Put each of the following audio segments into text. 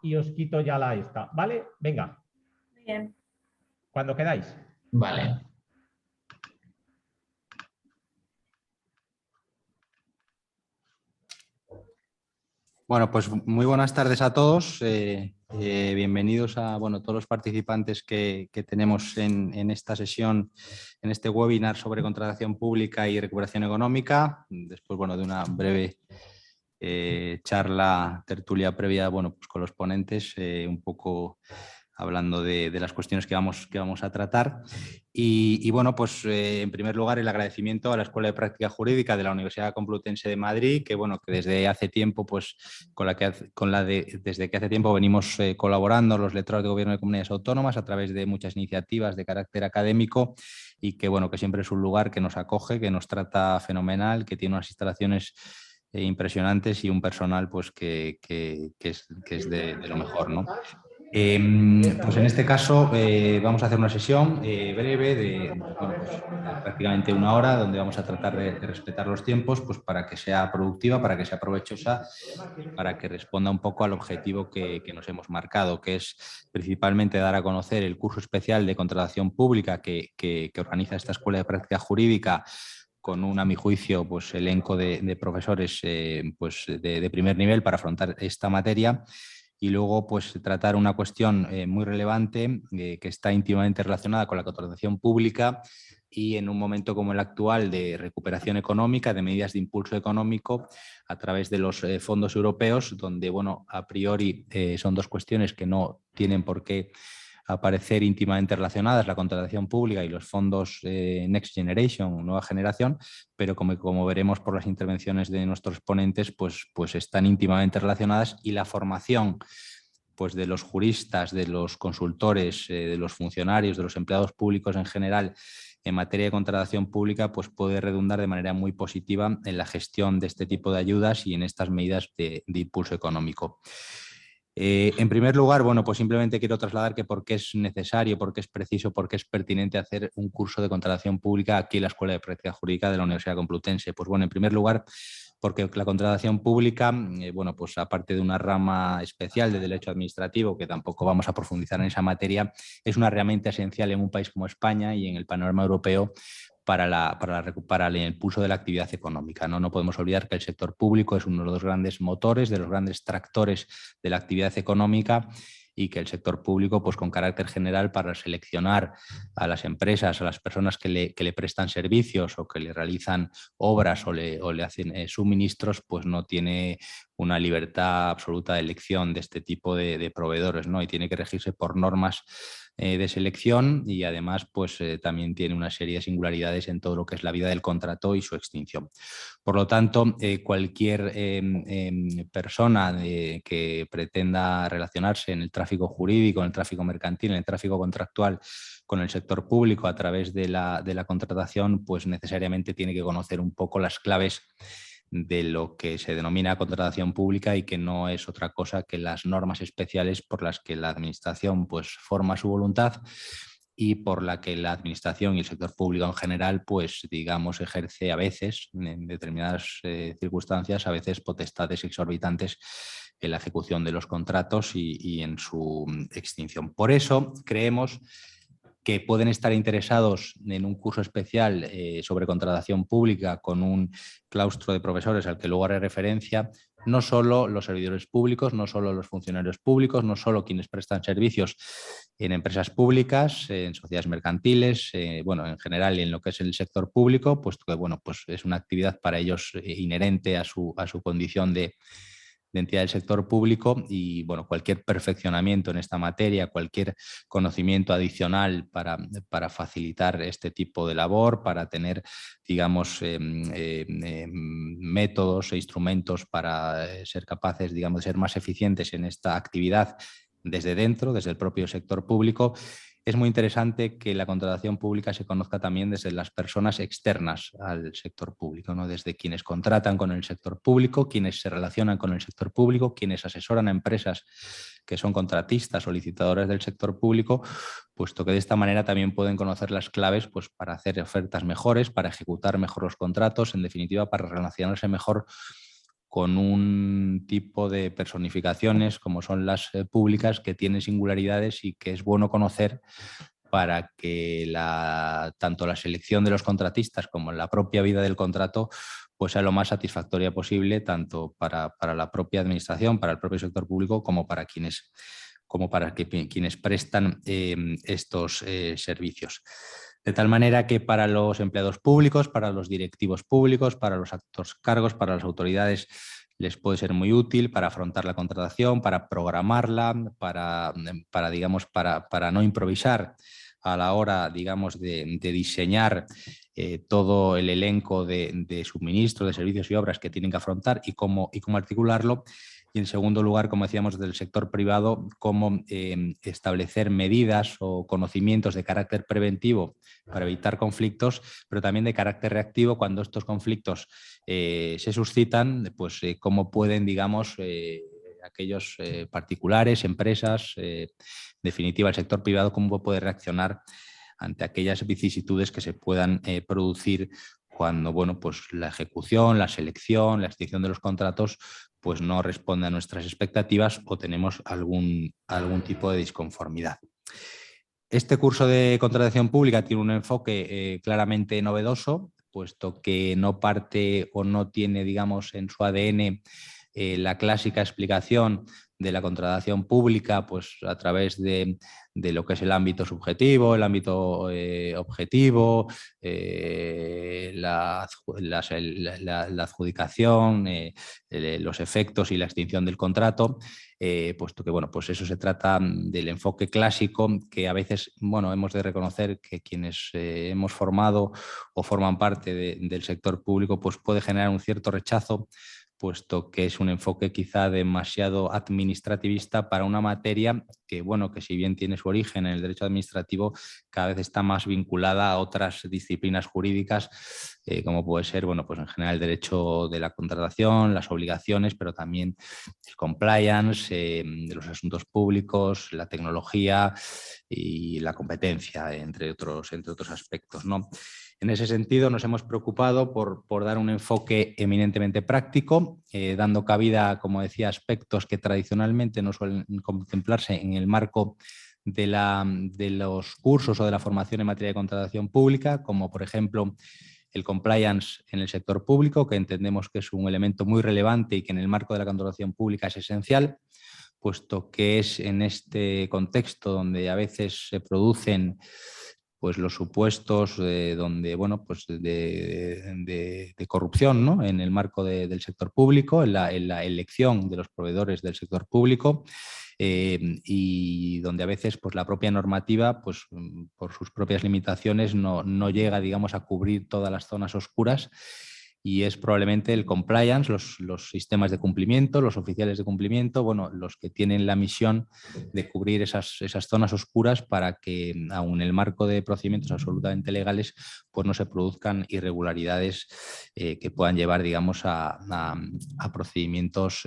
y os quito ya la esta, ¿vale? Venga, Bien. cuando queráis. Vale. Bueno, pues muy buenas tardes a todos. Bienvenidos a todos los participantes que tenemos en esta sesión, en este webinar sobre contratación pública y recuperación económica. Después, de una breve charla, tertulia previa, pues con los ponentes, un poco hablando de las cuestiones que vamos a tratar. Y en primer lugar, el agradecimiento a la Escuela de Práctica Jurídica de la Universidad Complutense de Madrid, que desde hace tiempo, desde que hace tiempo venimos colaborando los letrados de Gobierno de Comunidades Autónomas a través de muchas iniciativas de carácter académico y que siempre es un lugar que nos acoge, que nos trata fenomenal, que tiene unas instalaciones impresionantes y un personal que es de lo mejor, ¿no? Pues en este caso vamos a hacer una sesión breve de prácticamente una hora, donde vamos a tratar de respetar los tiempos para que sea productiva, para que sea provechosa, para que responda un poco al objetivo que nos hemos marcado, que es principalmente dar a conocer el curso especial de contratación pública que organiza esta Escuela de Práctica Jurídica, con un, a mi juicio, elenco de profesores de primer nivel para afrontar esta materia. Y luego tratar una cuestión muy relevante que está íntimamente relacionada con la contratación pública y en un momento como el actual de recuperación económica, de medidas de impulso económico a través de los fondos europeos, donde a priori son dos cuestiones que no tienen por qué aparecer íntimamente relacionadas, la contratación pública y los fondos Next Generation, nueva generación, pero como veremos por las intervenciones de nuestros ponentes, pues están íntimamente relacionadas, y la formación de los juristas, de los consultores, de los funcionarios, de los empleados públicos en general en materia de contratación pública, puede redundar de manera muy positiva en la gestión de este tipo de ayudas y en estas medidas de impulso económico. En primer lugar, simplemente quiero trasladar que por qué es necesario, por qué es preciso, por qué es pertinente hacer un curso de contratación pública aquí en la Escuela de Práctica Jurídica de la Universidad Complutense. En primer lugar, porque la contratación pública, aparte de una rama especial de derecho administrativo, que tampoco vamos a profundizar en esa materia, es una herramienta esencial en un país como España y en el panorama europeo para el impulso de la actividad económica, ¿no? No podemos olvidar que el sector público es uno de los grandes motores, de los grandes tractores de la actividad económica, y que el sector público, con carácter general, para seleccionar a las empresas, a las personas que le prestan servicios o que le realizan obras o le hacen suministros, no tiene una libertad absoluta de elección de este tipo de proveedores, ¿no? Y tiene que regirse por normas de selección, y además también tiene una serie de singularidades en todo lo que es la vida del contrato y su extinción. Por lo tanto, cualquier persona que pretenda relacionarse en el tráfico jurídico, en el tráfico mercantil, en el tráfico contractual con el sector público a través de la contratación, necesariamente tiene que conocer un poco las claves de lo que se denomina contratación pública, y que no es otra cosa que las normas especiales por las que la Administración forma su voluntad y por la que la Administración y el sector público en general ejerce a veces, en determinadas circunstancias, a veces potestades exorbitantes en la ejecución de los contratos y en su extinción. Por eso creemos que pueden estar interesados en un curso especial sobre contratación pública con un claustro de profesores al que luego haré referencia, no solo los servidores públicos, no solo los funcionarios públicos, no solo quienes prestan servicios en empresas públicas, en sociedades mercantiles, en general y en lo que es el sector público, puesto que es una actividad para ellos inherente a su condición de entidad del sector público, y cualquier perfeccionamiento en esta materia, cualquier conocimiento adicional para facilitar este tipo de labor, para tener, digamos, métodos e instrumentos para ser capaces, digamos, de ser más eficientes en esta actividad desde dentro, desde el propio sector público. Es muy interesante que la contratación pública se conozca también desde las personas externas al sector público, ¿no? Desde quienes contratan con el sector público, quienes se relacionan con el sector público, quienes asesoran a empresas que son contratistas o licitadores del sector público, puesto que de esta manera también pueden conocer las claves para hacer ofertas mejores, para ejecutar mejor los contratos, en definitiva, para relacionarse mejor con un tipo de personificaciones como son las públicas, que tienen singularidades y que es bueno conocer para que tanto la selección de los contratistas como la propia vida del contrato pues sea lo más satisfactoria posible, tanto para la propia administración, para el propio sector público, como para quienes prestan estos servicios. De tal manera que para los empleados públicos, para los directivos públicos, para los altos cargos, para las autoridades, les puede ser muy útil para afrontar la contratación, para programarla, digamos, para no improvisar a la hora, digamos, de diseñar todo el elenco de suministro, de servicios y obras que tienen que afrontar y cómo articularlo. Y en segundo lugar, como decíamos, del sector privado, cómo establecer medidas o conocimientos de carácter preventivo para evitar conflictos, pero también de carácter reactivo cuando estos conflictos se suscitan, pues cómo pueden, digamos, aquellos particulares, empresas, en definitiva el sector privado, cómo puede reaccionar ante aquellas vicisitudes que se puedan producir cuando, bueno, pues la ejecución, la selección, la extinción de los contratos pues no responde a nuestras expectativas o tenemos algún tipo de disconformidad. Este curso de contratación pública tiene un enfoque claramente novedoso, puesto que no parte o no tiene, digamos, en su ADN la clásica explicación de la contratación pública pues, a través de lo que es el ámbito subjetivo, el ámbito objetivo, la adjudicación, los efectos y la extinción del contrato, puesto que bueno, pues eso se trata del enfoque clásico que a veces bueno, hemos de reconocer que quienes hemos formado o forman parte del sector público pues puede generar un cierto rechazo, puesto que es un enfoque quizá demasiado administrativista para una materia que, bueno, que si bien tiene su origen en el derecho administrativo, cada vez está más vinculada a otras disciplinas jurídicas, como puede ser, bueno, pues en general el derecho de la contratación, las obligaciones, pero también el compliance, de los asuntos públicos, la tecnología y la competencia, entre otros aspectos, ¿no? En ese sentido, nos hemos preocupado por dar un enfoque eminentemente práctico, dando cabida, como decía, a aspectos que tradicionalmente no suelen contemplarse en el marco de los cursos o de la formación en materia de contratación pública, como por ejemplo el compliance en el sector público, que entendemos que es un elemento muy relevante y que en el marco de la contratación pública es esencial, puesto que es en este contexto donde a veces se producen pues los supuestos donde, bueno, pues de corrupción, ¿no? En el marco del sector público, en la elección de los proveedores del sector público, y donde a veces pues, la propia normativa, pues, por sus propias limitaciones, no llega, digamos, a cubrir todas las zonas oscuras. Y es probablemente el compliance, los sistemas de cumplimiento, los oficiales de cumplimiento, bueno, los que tienen la misión de cubrir esas zonas oscuras para que, aun en el marco de procedimientos absolutamente legales, pues no se produzcan irregularidades que puedan llevar, digamos, a procedimientos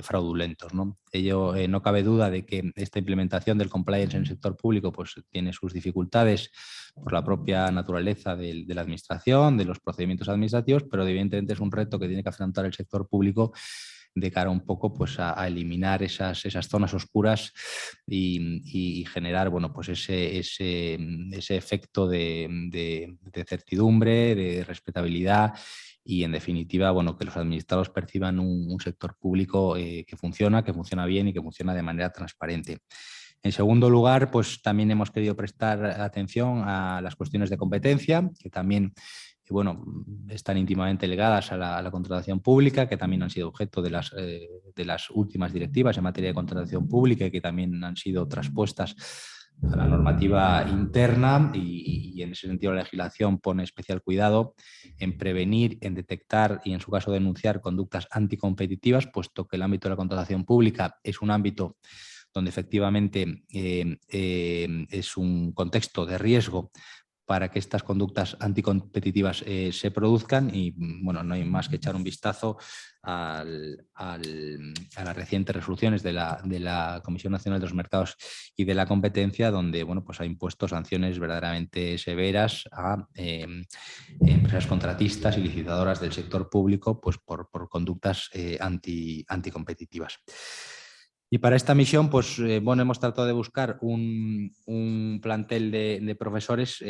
fraudulentos, ¿no? Ello, no cabe duda de que esta implementación del compliance en el sector público pues, tiene sus dificultades por la propia naturaleza de la administración, de los procedimientos administrativos, pero evidentemente es un reto que tiene que afrontar el sector público de cara un poco pues, a eliminar esas zonas oscuras y generar bueno, pues ese efecto de certidumbre, de respetabilidad y, en definitiva, bueno, que los administrados perciban un sector público que funciona bien y que funciona de manera transparente. En segundo lugar, pues también hemos querido prestar atención a las cuestiones de competencia, que también bueno, están íntimamente ligadas a la contratación pública, que también han sido objeto de las últimas directivas en materia de contratación pública y que también han sido traspuestas a la normativa interna y en ese sentido la legislación pone especial cuidado en prevenir, en detectar y en su caso denunciar conductas anticompetitivas, puesto que el ámbito de la contratación pública es un ámbito donde efectivamente es un contexto de riesgo para que estas conductas anticompetitivas se produzcan. Y bueno, no hay más que echar un vistazo a las recientes resoluciones de la Comisión Nacional de los Mercados y de la Competencia, donde bueno, pues ha impuesto sanciones verdaderamente severas a empresas contratistas y licitadoras del sector público, pues por conductas anticompetitivas. Y para esta misión, pues bueno, hemos tratado de buscar un plantel de profesores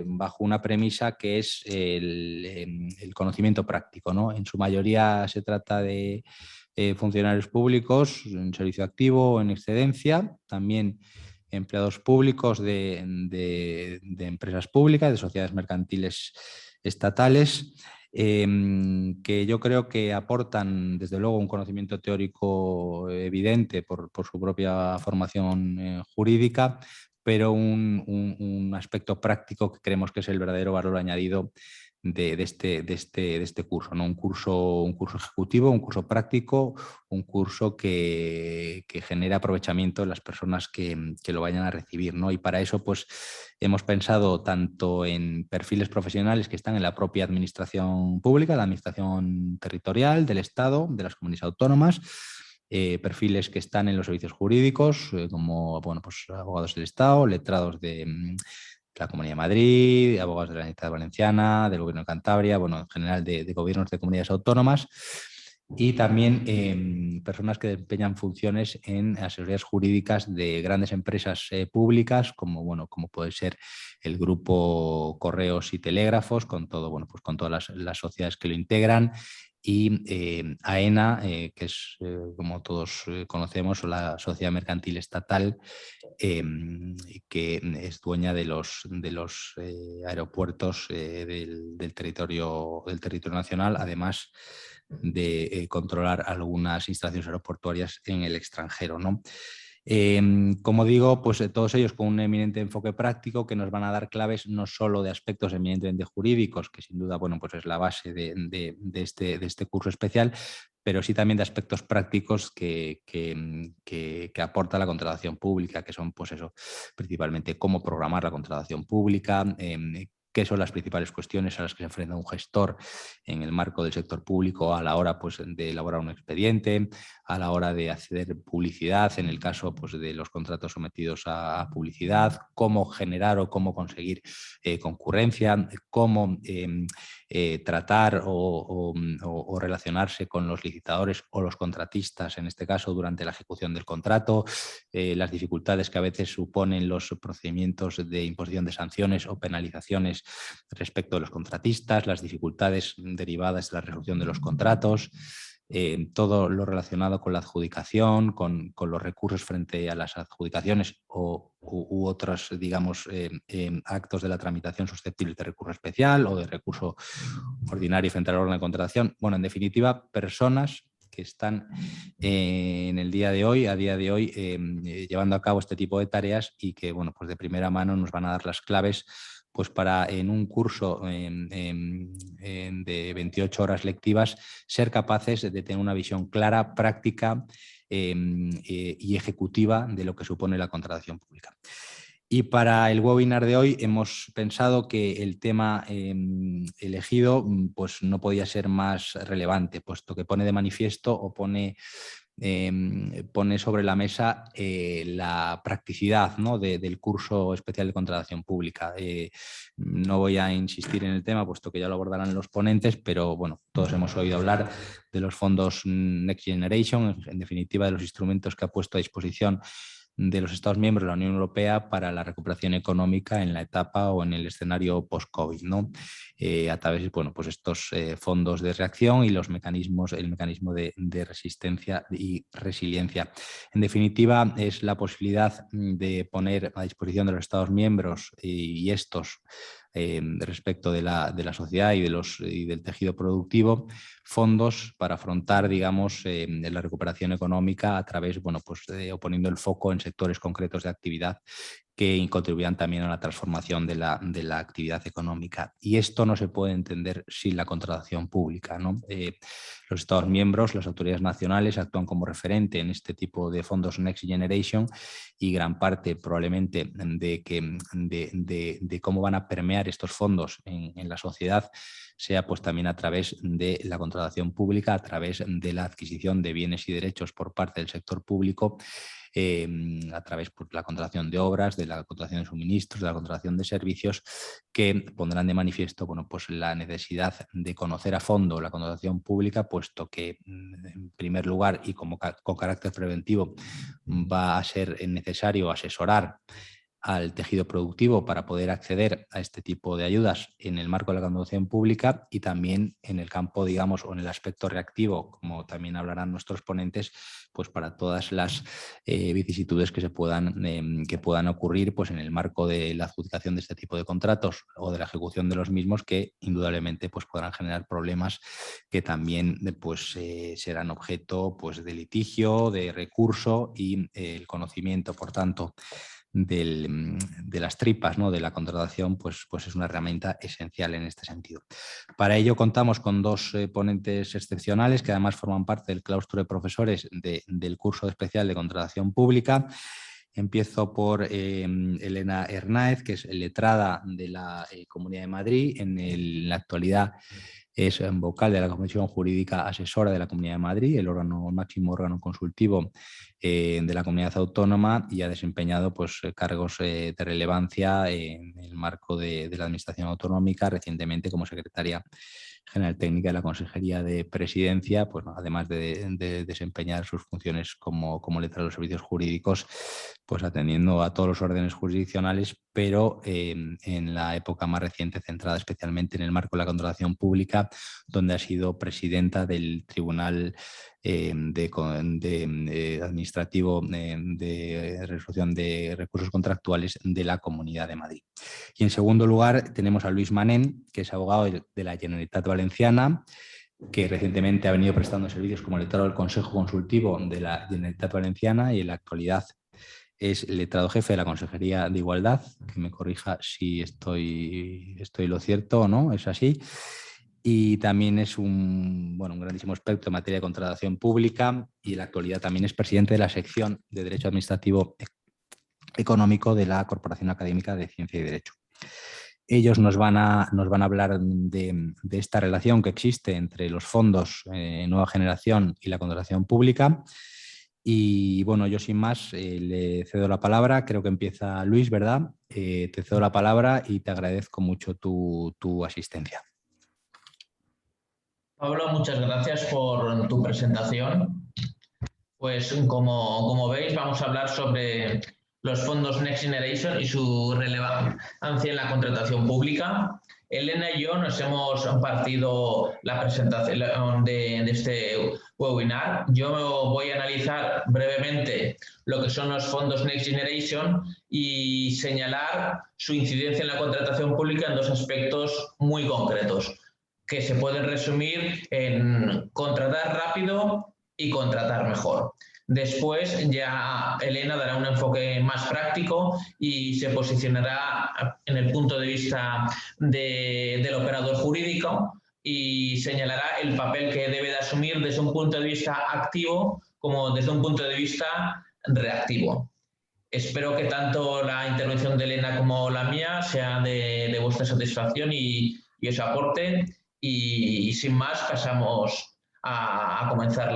bajo una premisa que es el conocimiento práctico, ¿no? En su mayoría se trata de funcionarios públicos en servicio activo o en excedencia, también empleados públicos de empresas públicas, de sociedades mercantiles estatales, que yo creo que aportan desde luego un conocimiento teórico evidente por su propia formación jurídica, pero un aspecto práctico que creemos que es el verdadero valor añadido de este curso, ¿no? Un curso ejecutivo, un curso práctico, un curso que genera aprovechamiento en las personas que lo vayan a recibir, ¿no? Y para eso pues hemos pensado tanto en perfiles profesionales que están en la propia administración pública, la administración territorial, del Estado, de las comunidades autónomas, perfiles que están en los servicios jurídicos, como bueno, pues, abogados del Estado, letrados de la Comunidad de Madrid, abogados de la Generalitat Valenciana, del Gobierno de Cantabria, bueno, en general de gobiernos de comunidades autónomas, y también personas que desempeñan funciones en asesorías jurídicas de grandes empresas públicas, como, bueno, como puede ser el Grupo Correos y Telégrafos, con todo, bueno, pues con todas las sociedades que lo integran, y AENA, que es, como todos conocemos, la sociedad mercantil estatal, que es dueña de los aeropuertos del territorio nacional, además de controlar algunas instalaciones aeroportuarias en el extranjero, ¿no? Como digo, pues todos ellos con un eminente enfoque práctico que nos van a dar claves no solo de aspectos eminentemente jurídicos, que sin duda, bueno, pues es la base de este curso especial, pero sí también de aspectos prácticos que aporta la contratación pública, que son, pues eso, principalmente cómo programar la contratación pública, qué son las principales cuestiones a las que se enfrenta un gestor en el marco del sector público a la hora, pues, de elaborar un expediente, a la hora de acceder publicidad, en el caso, pues, de los contratos sometidos a publicidad, cómo generar o cómo conseguir concurrencia, cómo tratar o relacionarse con los licitadores o los contratistas, en este caso durante la ejecución del contrato, las dificultades que a veces suponen los procedimientos de imposición de sanciones o penalizaciones respecto de los contratistas, las dificultades derivadas de la resolución de los contratos, todo lo relacionado con la adjudicación, con los recursos frente a las adjudicaciones u otros, digamos, actos de la tramitación susceptibles de recurso especial o de recurso ordinario frente al órgano de contratación. Bueno, en definitiva, personas que están en el día de hoy, llevando a cabo este tipo de tareas y que, bueno, pues de primera mano nos van a dar las claves, pues para en un curso de 28 horas lectivas ser capaces de tener una visión clara, práctica y ejecutiva de lo que supone la contratación pública. Y para el webinar de hoy hemos pensado que el tema elegido pues no podía ser más relevante, puesto que pone de manifiesto o pone sobre la mesa la practicidad, ¿no?, del curso especial de contratación pública. No voy a insistir en el tema, puesto que ya lo abordarán los ponentes, pero bueno, todos hemos oído hablar de los fondos Next Generation, en definitiva de los instrumentos que ha puesto a disposición de los Estados miembros de la Unión Europea para la recuperación económica en la etapa o en el escenario post-COVID, ¿no? A través de, bueno, pues estos fondos de reacción y el mecanismo de resistencia y resiliencia. En definitiva, es la posibilidad de poner a disposición de los Estados miembros y estos respecto de la sociedad y del tejido productivo, fondos para afrontar, digamos, la recuperación económica a través, bueno, pues o poniendo el foco en sectores concretos de actividad que contribuyan también a la transformación de la actividad económica. Y esto no se puede entender sin la contratación pública, ¿no? Los Estados miembros, las autoridades nacionales actúan como referente en este tipo de fondos Next Generation, y gran parte probablemente de cómo van a permear estos fondos en la sociedad sea pues también a través de la contratación pública, a través de la adquisición de bienes y derechos por parte del sector público, a través de la contratación de obras, de la contratación de suministros, de la contratación de servicios, que pondrán de manifiesto, bueno, pues la necesidad de conocer a fondo la contratación pública, puesto que, en primer lugar y con carácter preventivo, va a ser necesario asesorar al tejido productivo para poder acceder a este tipo de ayudas en el marco de la contratación pública, y también en el campo, digamos, o en el aspecto reactivo, como también hablarán nuestros ponentes, pues para todas las vicisitudes que puedan ocurrir pues en el marco de la adjudicación de este tipo de contratos o de la ejecución de los mismos, que indudablemente pues podrán generar problemas que también pues serán objeto pues de litigio, de recurso, y el conocimiento, por tanto, de las tripas, ¿no?, de la contratación, pues es una herramienta esencial en este sentido. Para ello contamos con dos ponentes excepcionales que además forman parte del claustro de profesores del curso especial de contratación pública. Empiezo por Elena Hernáez, que es letrada de la Comunidad de Madrid. En la actualidad es vocal de la Comisión Jurídica Asesora de la Comunidad de Madrid, el máximo órgano consultivo de la comunidad autónoma, y ha desempeñado pues cargos de relevancia en el marco de la Administración Autonómica, recientemente como secretaria general técnica de la Consejería de Presidencia, pues, además de desempeñar sus funciones como letrado de los servicios jurídicos, pues atendiendo a todos los órdenes jurisdiccionales, pero en la época más reciente centrada especialmente en el marco de la contratación pública, donde ha sido presidenta del Tribunal administrativo de resolución de recursos contractuales de la Comunidad de Madrid. Y en segundo lugar tenemos a Luis Manén, que es abogado de la Generalitat Valenciana, que recientemente ha venido prestando servicios como letrado del Consejo Consultivo de la Generalitat Valenciana, y en la actualidad es letrado jefe de la Consejería de Igualdad, que me corrija si estoy lo cierto o no, es así. Y también es un grandísimo experto en materia de contratación pública, y en la actualidad también es presidente de la sección de Derecho Administrativo Económico de la Corporación Académica de Ciencia y Derecho. Ellos nos van a hablar de esta relación que existe entre los fondos Nueva Generación y la contratación pública. Y bueno, yo sin más le cedo la palabra. Creo que empieza Luis, ¿verdad? Te cedo la palabra y te agradezco mucho tu asistencia. Pablo, muchas gracias por tu presentación. Pues como veis, vamos a hablar sobre los fondos Next Generation y su relevancia en la contratación pública. Elena y yo nos hemos partido la presentación de este webinar. Yo voy a analizar brevemente lo que son los fondos Next Generation y señalar su incidencia en la contratación pública en dos aspectos muy concretos, que se pueden resumir en contratar rápido y contratar mejor. Después ya Elena dará un enfoque más práctico y se posicionará en el punto de vista del operador jurídico y señalará el papel que debe de asumir desde un punto de vista activo como desde un punto de vista reactivo. Espero que tanto la intervención de Elena como la mía sea de vuestra satisfacción y os aporte. Y sin más, pasamos a comenzar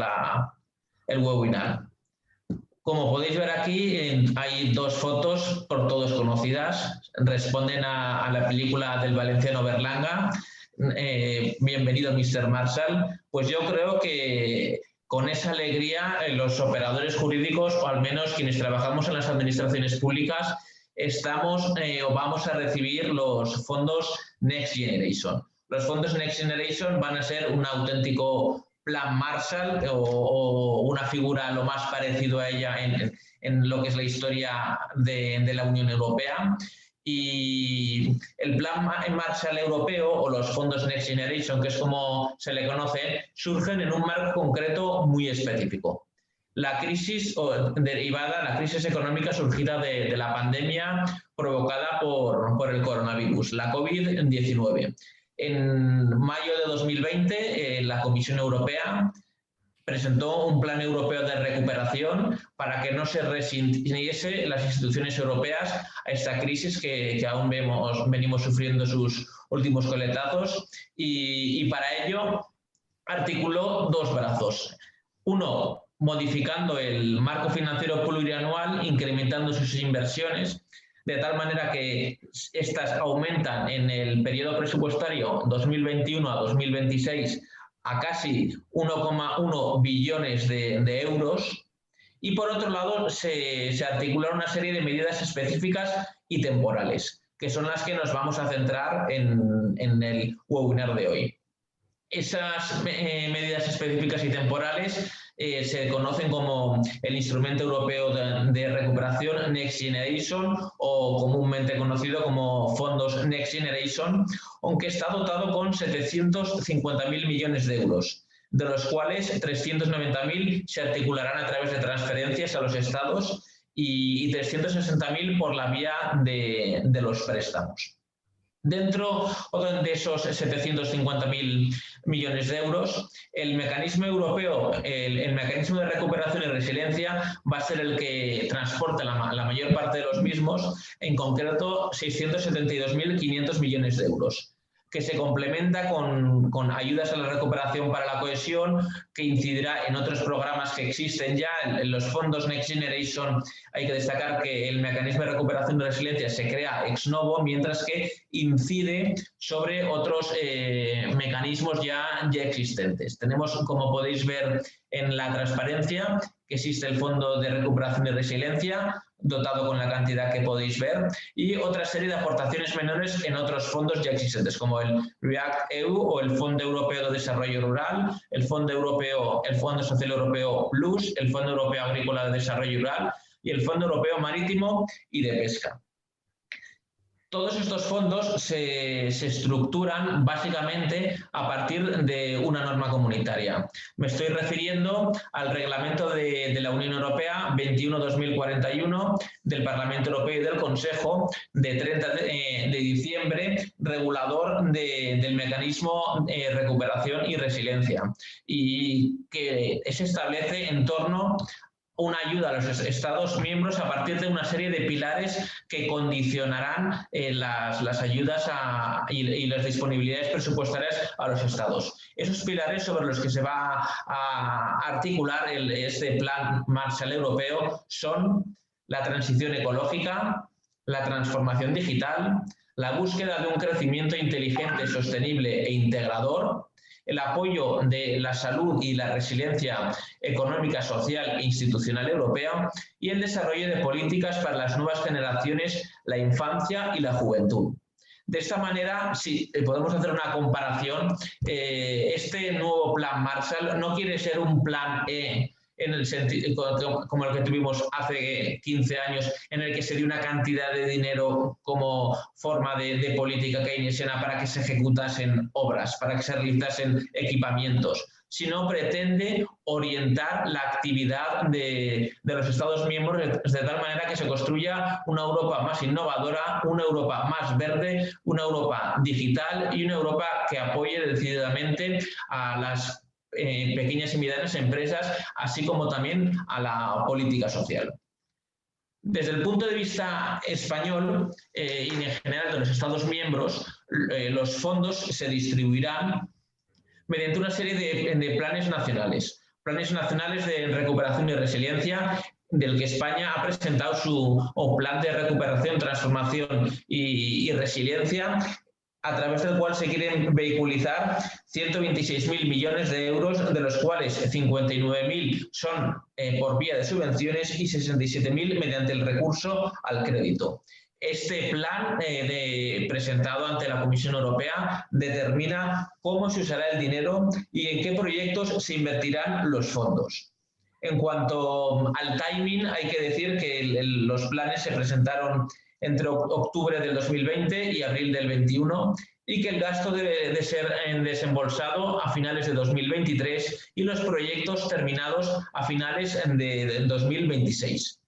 el webinar. Como podéis ver aquí, hay dos fotos por todos conocidas. Responden a la película del valenciano Berlanga, Bienvenido Mr. Marshall. Pues yo creo que con esa alegría los operadores jurídicos, o al menos quienes trabajamos en las administraciones públicas, estamos o vamos a recibir los fondos Next Generation. Los fondos Next Generation van a ser un auténtico plan Marshall o una figura lo más parecido a ella en lo que es la historia de la Unión Europea. Y el plan Marshall europeo o los fondos Next Generation, que es como se le conoce, surgen en un marco concreto muy específico. la crisis derivada, la crisis económica surgida de la pandemia provocada por el coronavirus, la COVID-19. En mayo de 2020, la Comisión Europea presentó un plan europeo de recuperación para que no se resintiesen las instituciones europeas a esta crisis que aún venimos sufriendo sus últimos coletazos, y para ello articuló dos brazos. Uno, modificando el marco financiero plurianual, incrementando sus inversiones, de tal manera que estas aumentan en el periodo presupuestario 2021 a 2026 a casi 1,1 billones de euros. Y por otro lado, se articularon una serie de medidas específicas y temporales, que son las que nos vamos a centrar en el webinar de hoy. Esas medidas específicas y temporales se conocen como el Instrumento Europeo de Recuperación Next Generation, o comúnmente conocido como fondos Next Generation, aunque está dotado con 750.000 millones de euros, de los cuales 390.000 se articularán a través de transferencias a los estados y 360.000 por la vía de los préstamos. Dentro de esos 750.000 millones de euros, el mecanismo europeo, el mecanismo de recuperación y resiliencia, va a ser el que transporte la mayor parte de los mismos, en concreto 672.500 millones de euros, que se complementa con ayudas a la recuperación para la cohesión, que incidirá en otros programas que existen ya. En los fondos Next Generation hay que destacar que el mecanismo de recuperación y resiliencia se crea ex novo, mientras que incide sobre otros mecanismos ya existentes. Tenemos, como podéis ver en la transparencia, que existe el Fondo de Recuperación y Resiliencia, dotado con la cantidad que podéis ver, y otra serie de aportaciones menores en otros fondos ya existentes, como el REACT-EU o el Fondo Europeo de Desarrollo Rural, el Fondo Social Europeo Plus, el Fondo Europeo Agrícola de Desarrollo Rural y el Fondo Europeo Marítimo y de Pesca. Todos estos fondos se estructuran básicamente a partir de una norma comunitaria. Me estoy refiriendo al Reglamento de la Unión Europea 21/2041 del Parlamento Europeo y del Consejo de 30 de diciembre, regulador del mecanismo recuperación y resiliencia, y que se establece en torno una ayuda a los Estados miembros a partir de una serie de pilares que condicionarán las ayudas y las disponibilidades presupuestarias a los Estados. Esos pilares sobre los que se va a articular este Plan Marshall Europeo son la transición ecológica, la transformación digital, la búsqueda de un crecimiento inteligente, sostenible e integrador, el apoyo de la salud y la resiliencia económica, social e institucional europea, y el desarrollo de políticas para las nuevas generaciones, la infancia y la juventud. De esta manera, si podemos hacer una comparación, este nuevo Plan Marshall no quiere ser un plan E, en el sentido como el que tuvimos hace 15 años, en el que se dio una cantidad de dinero como forma de política keynesiana para que se ejecutasen obras, para que se realizasen equipamientos, sino pretende orientar la actividad de los Estados miembros de tal manera que se construya una Europa más innovadora, una Europa más verde, una Europa digital y una Europa que apoye decididamente a las pequeñas y medianas empresas, así como también a la política social. Desde el punto de vista español y en general de los Estados miembros, los fondos se distribuirán mediante una serie de planes nacionales de recuperación y resiliencia, del que España ha presentado su plan de recuperación, transformación y resiliencia, a través del cual se quieren vehiculizar 126.000 millones de euros, de los cuales 59.000 son por vía de subvenciones y 67.000 mediante el recurso al crédito. Este plan presentado ante la Comisión Europea determina cómo se usará el dinero y en qué proyectos se invertirán los fondos. En cuanto al timing, hay que decir que los planes se presentaron entre octubre del 2020 y abril del 21, y que el gasto debe de ser desembolsado a finales de 2023 y los proyectos terminados a finales de 2026.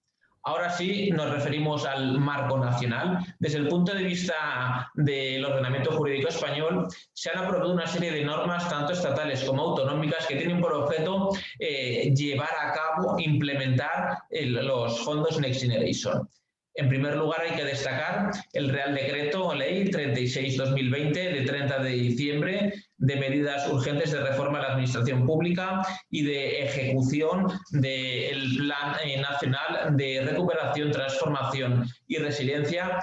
Ahora sí nos referimos al marco nacional. Desde el punto de vista del ordenamiento jurídico español, se han aprobado una serie de normas, tanto estatales como autonómicas, que tienen por objeto llevar a cabo, implementar los fondos Next Generation. En primer lugar, hay que destacar el Real Decreto Ley 36/2020 de 30 de diciembre de medidas urgentes de reforma de la administración pública y de ejecución del Plan Nacional de Recuperación, Transformación y Resiliencia,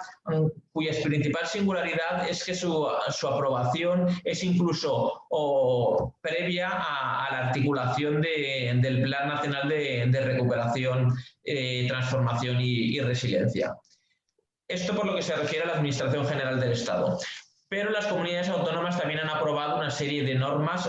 cuya principal singularidad es que su aprobación es incluso previa a la articulación del Plan Nacional de Recuperación, Transformación y Resiliencia. Esto por lo que se refiere a la Administración General del Estado. Pero las comunidades autónomas también han aprobado una serie de normas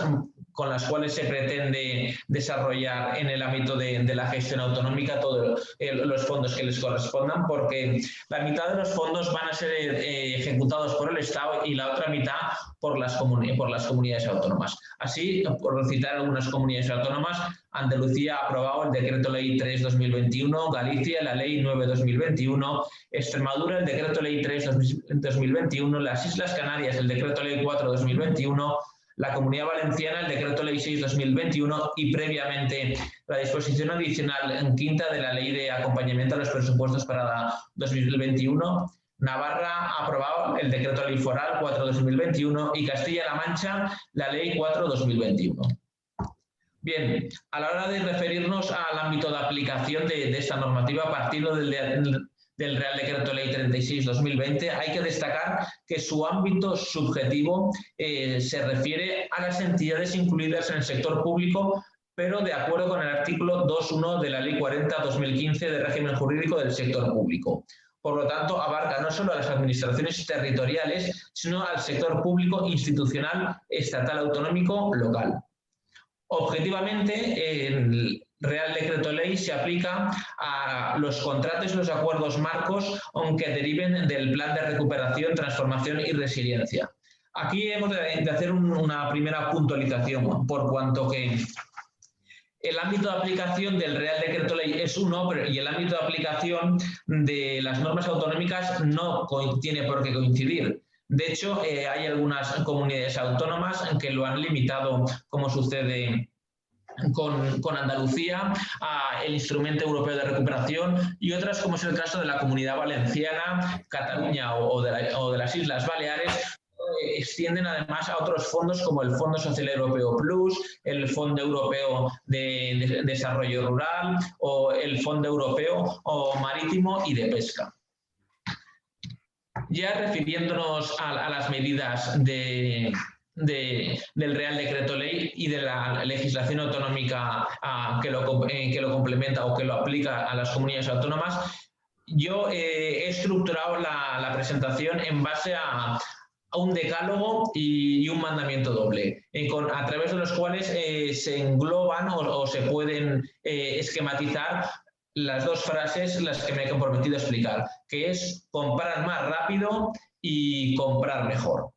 con las cuales se pretende desarrollar en el ámbito de la gestión autonómica todos los fondos que les correspondan, porque la mitad de los fondos van a ser ejecutados por el Estado y la otra mitad por las comunidades autónomas. Así, por citar algunas comunidades autónomas, Andalucía ha aprobado el Decreto Ley 3/2021, Galicia la Ley 9/2021, Extremadura el Decreto Ley 3/2021, las Islas Canarias el Decreto Ley 4/2021, la Comunidad Valenciana el Decreto Ley 6/2021 y previamente la disposición adicional quinta de la Ley de Acompañamiento a los Presupuestos para 2021. Navarra ha aprobado el Decreto Ley Foral 4/2021 y Castilla-La Mancha la Ley 4/2021. Bien, a la hora de referirnos al ámbito de aplicación de esta normativa, partiendo del Real Decreto Ley 36/2020, hay que destacar que su ámbito subjetivo se refiere a las entidades incluidas en el sector público, pero de acuerdo con el artículo 2.1 de la Ley 40/2015 de régimen jurídico del sector público. Por lo tanto, abarca no solo a las administraciones territoriales, sino al sector público institucional, estatal, autonómico, local. Objetivamente, el Real Decreto Ley se aplica a los contratos y los acuerdos marcos, aunque deriven del Plan de Recuperación, Transformación y Resiliencia. Aquí hemos de hacer una primera puntualización, por cuanto que el ámbito de aplicación del Real Decreto Ley es uno, y el ámbito de aplicación de las normas autonómicas no tiene por qué coincidir. De hecho, hay algunas comunidades autónomas que lo han limitado, como sucede con Andalucía, el Instrumento Europeo de Recuperación, y otras, como es el caso de la Comunidad Valenciana, Cataluña o de las Islas Baleares, extienden además a otros fondos como el Fondo Social Europeo Plus, el Fondo Europeo de Desarrollo Rural o el Fondo Europeo Marítimo y de Pesca. Ya refiriéndonos a las medidas del Real Decreto Ley y de la legislación autonómica que lo complementa o que lo aplica a las comunidades autónomas, yo he estructurado la presentación en base a un decálogo y un mandamiento doble, a través de los cuales se engloban o se pueden esquematizar las dos frases las que me he comprometido a explicar, que es comprar más rápido y comprar mejor.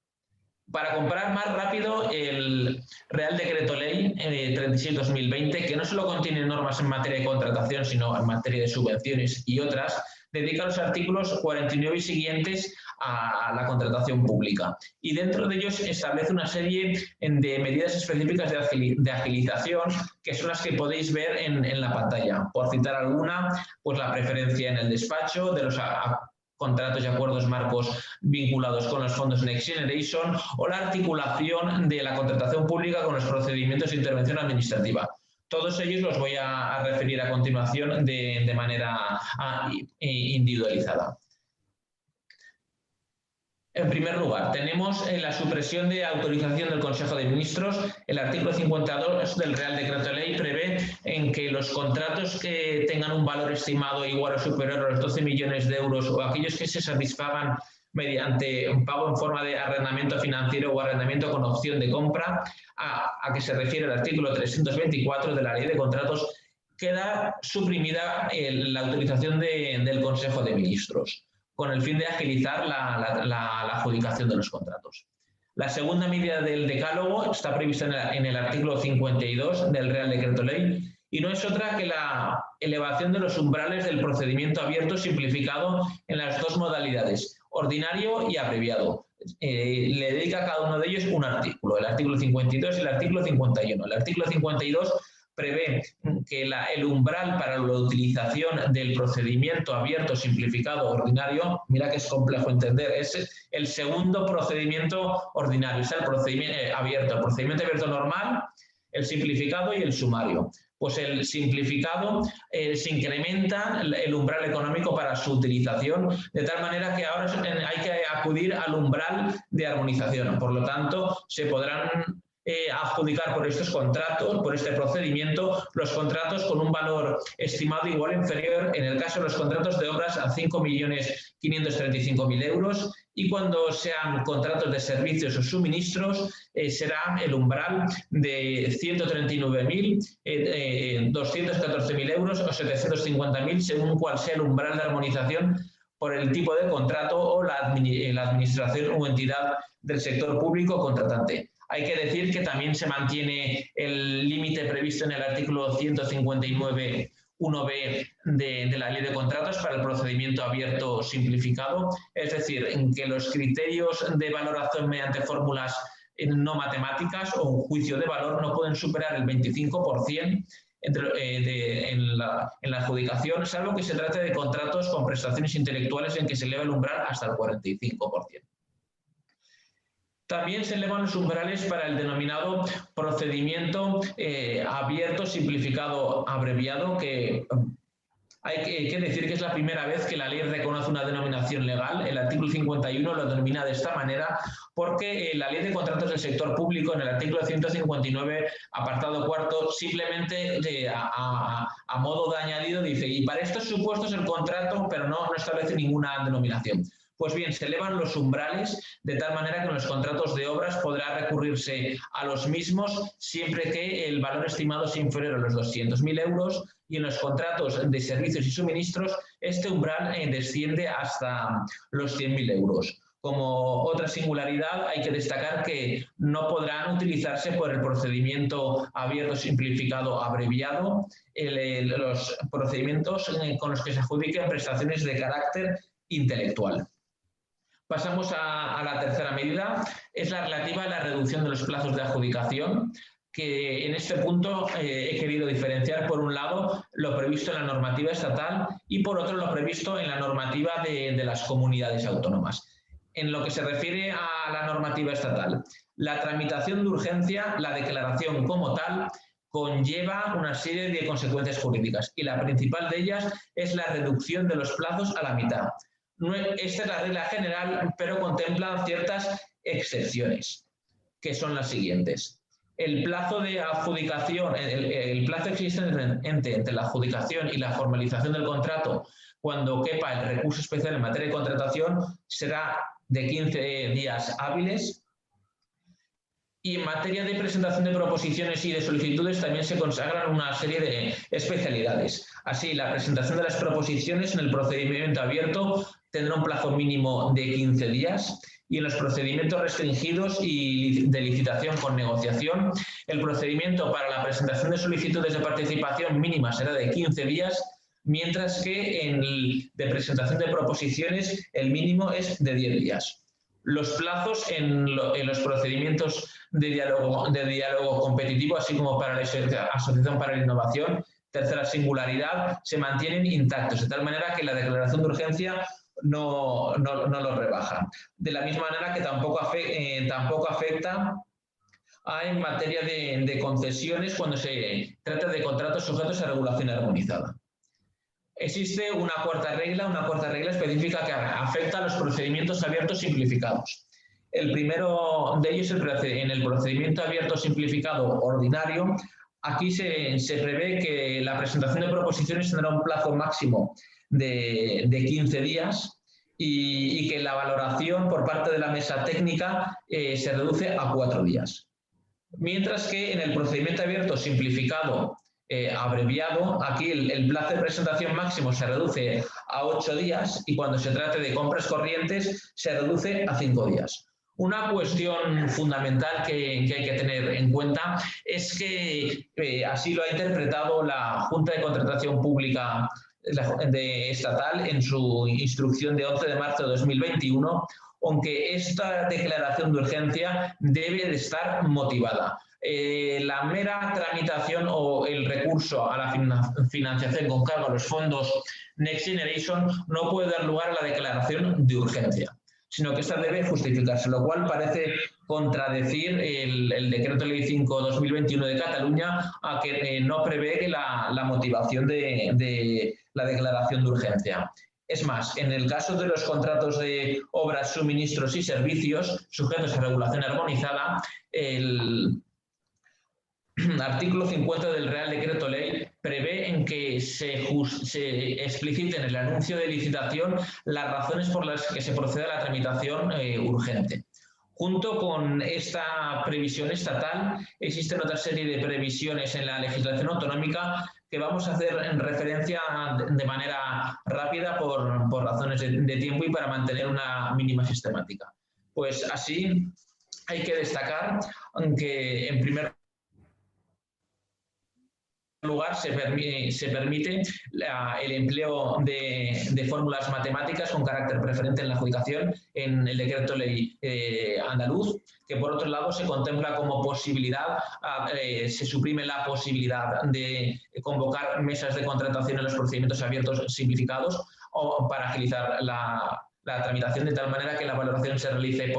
Para comprar más rápido, el Real Decreto Ley 36/2020, que no solo contiene normas en materia de contratación, sino en materia de subvenciones y otras, dedica los artículos 49 y siguientes a la contratación pública. Y dentro de ellos establece una serie de medidas específicas de agilización, que son las que podéis ver en la pantalla. Por citar alguna, pues la preferencia en el despacho de los contratos y acuerdos marcos vinculados con los fondos Next Generation o la articulación de la contratación pública con los procedimientos de intervención administrativa. Todos ellos los voy a referir a continuación de manera individualizada. En primer lugar, tenemos la supresión de autorización del Consejo de Ministros. El artículo 52 del Real Decreto Ley prevé en que los contratos que tengan un valor estimado igual o superior a los 12 millones de euros o aquellos que se satisfagan mediante un pago en forma de arrendamiento financiero o arrendamiento con opción de compra, a que se refiere el artículo 324 de la Ley de Contratos, queda suprimida la autorización del Consejo de Ministros, con el fin de agilizar la adjudicación de los contratos. La segunda medida del decálogo está prevista en el artículo 52 del Real Decreto Ley y no es otra que la elevación de los umbrales del procedimiento abierto simplificado en las dos modalidades, ordinario y abreviado. Le dedica a cada uno de ellos un artículo, el artículo 52 y el artículo 51. El artículo 52 prevé que el umbral para la utilización del procedimiento abierto simplificado ordinario, mira que es complejo entender, es el segundo procedimiento ordinario, es el procedimiento abierto normal, el simplificado y el sumario. Pues el simplificado se incrementa el umbral económico para su utilización, de tal manera que ahora hay que acudir al umbral de armonización. Por lo tanto, se podrán adjudicar por estos contratos, por este procedimiento, los contratos con un valor estimado igual o inferior, en el caso de los contratos de obras, a 5.535.000 euros, y cuando sean contratos de servicios o suministros, será el umbral de 139.000, 214.000 euros o 750.000, según cuál sea el umbral de armonización por el tipo de contrato o la administración o entidad del sector público contratante. Hay que decir que también se mantiene el límite previsto en el artículo 159.1b de la Ley de Contratos para el procedimiento abierto simplificado, es decir, en que los criterios de valoración mediante fórmulas no matemáticas o un juicio de valor no pueden superar el 25% en la adjudicación, salvo que se trate de contratos con prestaciones intelectuales en que se eleva el umbral hasta el 45%. También se elevan los umbrales para el denominado procedimiento abierto, simplificado, abreviado, que hay que decir que es la primera vez que la ley reconoce una denominación legal. El artículo 51 lo denomina de esta manera porque la Ley de Contratos del Sector Público, en el artículo 159, apartado cuarto, simplemente a modo de añadido dice: y para estos supuestos el contrato, pero no establece ninguna denominación. Pues bien, se elevan los umbrales de tal manera que en los contratos de obras podrá recurrirse a los mismos siempre que el valor estimado sea inferior a los 200.000 euros, y en los contratos de servicios y suministros este umbral desciende hasta los 100.000 euros. Como otra singularidad, hay que destacar que no podrán utilizarse por el procedimiento abierto, simplificado, abreviado, los procedimientos con los que se adjudiquen prestaciones de carácter intelectual. Pasamos a la tercera medida, es la relativa a la reducción de los plazos de adjudicación, que en este punto he querido diferenciar, por un lado, lo previsto en la normativa estatal y, por otro, lo previsto en la normativa de las comunidades autónomas. En lo que se refiere a la normativa estatal, la tramitación de urgencia, la declaración como tal, conlleva una serie de consecuencias jurídicas y la principal de ellas es la reducción de los plazos a la mitad. Esta es la regla general, pero contempla ciertas excepciones, que son las siguientes. El plazo de adjudicación, el plazo existente entre la adjudicación y la formalización del contrato, cuando quepa el recurso especial en materia de contratación, será de 15 días hábiles. Y en materia de presentación de proposiciones y de solicitudes también se consagran una serie de especialidades. Así, la presentación de las proposiciones en el procedimiento abierto tendrá un plazo mínimo de 15 días y en los procedimientos restringidos y de licitación con negociación, el procedimiento para la presentación de solicitudes de participación mínima será de 15 días, mientras que en el de presentación de proposiciones el mínimo es de 10 días. Los plazos en los procedimientos de diálogo competitivo, así como para la Asociación para la Innovación, tercera singularidad, se mantienen intactos, de tal manera que la declaración de urgencia no lo rebaja. De la misma manera que tampoco afecta en materia de concesiones cuando se trata de contratos sujetos a regulación armonizada. Existe una cuarta regla específica que afecta a los procedimientos abiertos simplificados. El primero de ellos, en el procedimiento abierto simplificado ordinario, aquí se prevé que la presentación de proposiciones tendrá un plazo máximo de 15 días y que la valoración por parte de la mesa técnica se reduce a 4 días. Mientras que en el procedimiento abierto simplificado abreviado, aquí el plazo de presentación máximo se reduce a 8 días y cuando se trate de compras corrientes se reduce a 5 días. Una cuestión fundamental que hay que tener en cuenta es que así lo ha interpretado la Junta de Contratación Pública estatal en su instrucción de 11 de marzo de 2021, aunque esta declaración de urgencia debe de estar motivada. La mera tramitación o el recurso a la financiación con cargo a los fondos Next Generation no puede dar lugar a la declaración de urgencia, sino que esta debe justificarse, lo cual parece contradecir el Decreto Ley 5/2021 de Cataluña, a que no prevé la motivación de la declaración de urgencia. Es más, en el caso de los contratos de obras, suministros y servicios sujetos a regulación armonizada, el artículo 50 del Real Decreto Ley prevé en que se explicite en el anuncio de licitación las razones por las que se procede a la tramitación urgente. Junto con esta previsión estatal, existen otra serie de previsiones en la legislación autonómica que vamos a hacer en referencia de manera rápida por razones de tiempo y para mantener una mínima sistemática. Pues así hay que destacar que, en primer lugar, se permite el empleo de fórmulas matemáticas con carácter preferente en la adjudicación en el Decreto Ley andaluz, que por otro lado se contempla como posibilidad, se suprime la posibilidad de convocar mesas de contratación en los procedimientos abiertos simplificados o para agilizar la tramitación, de tal manera que la valoración se realice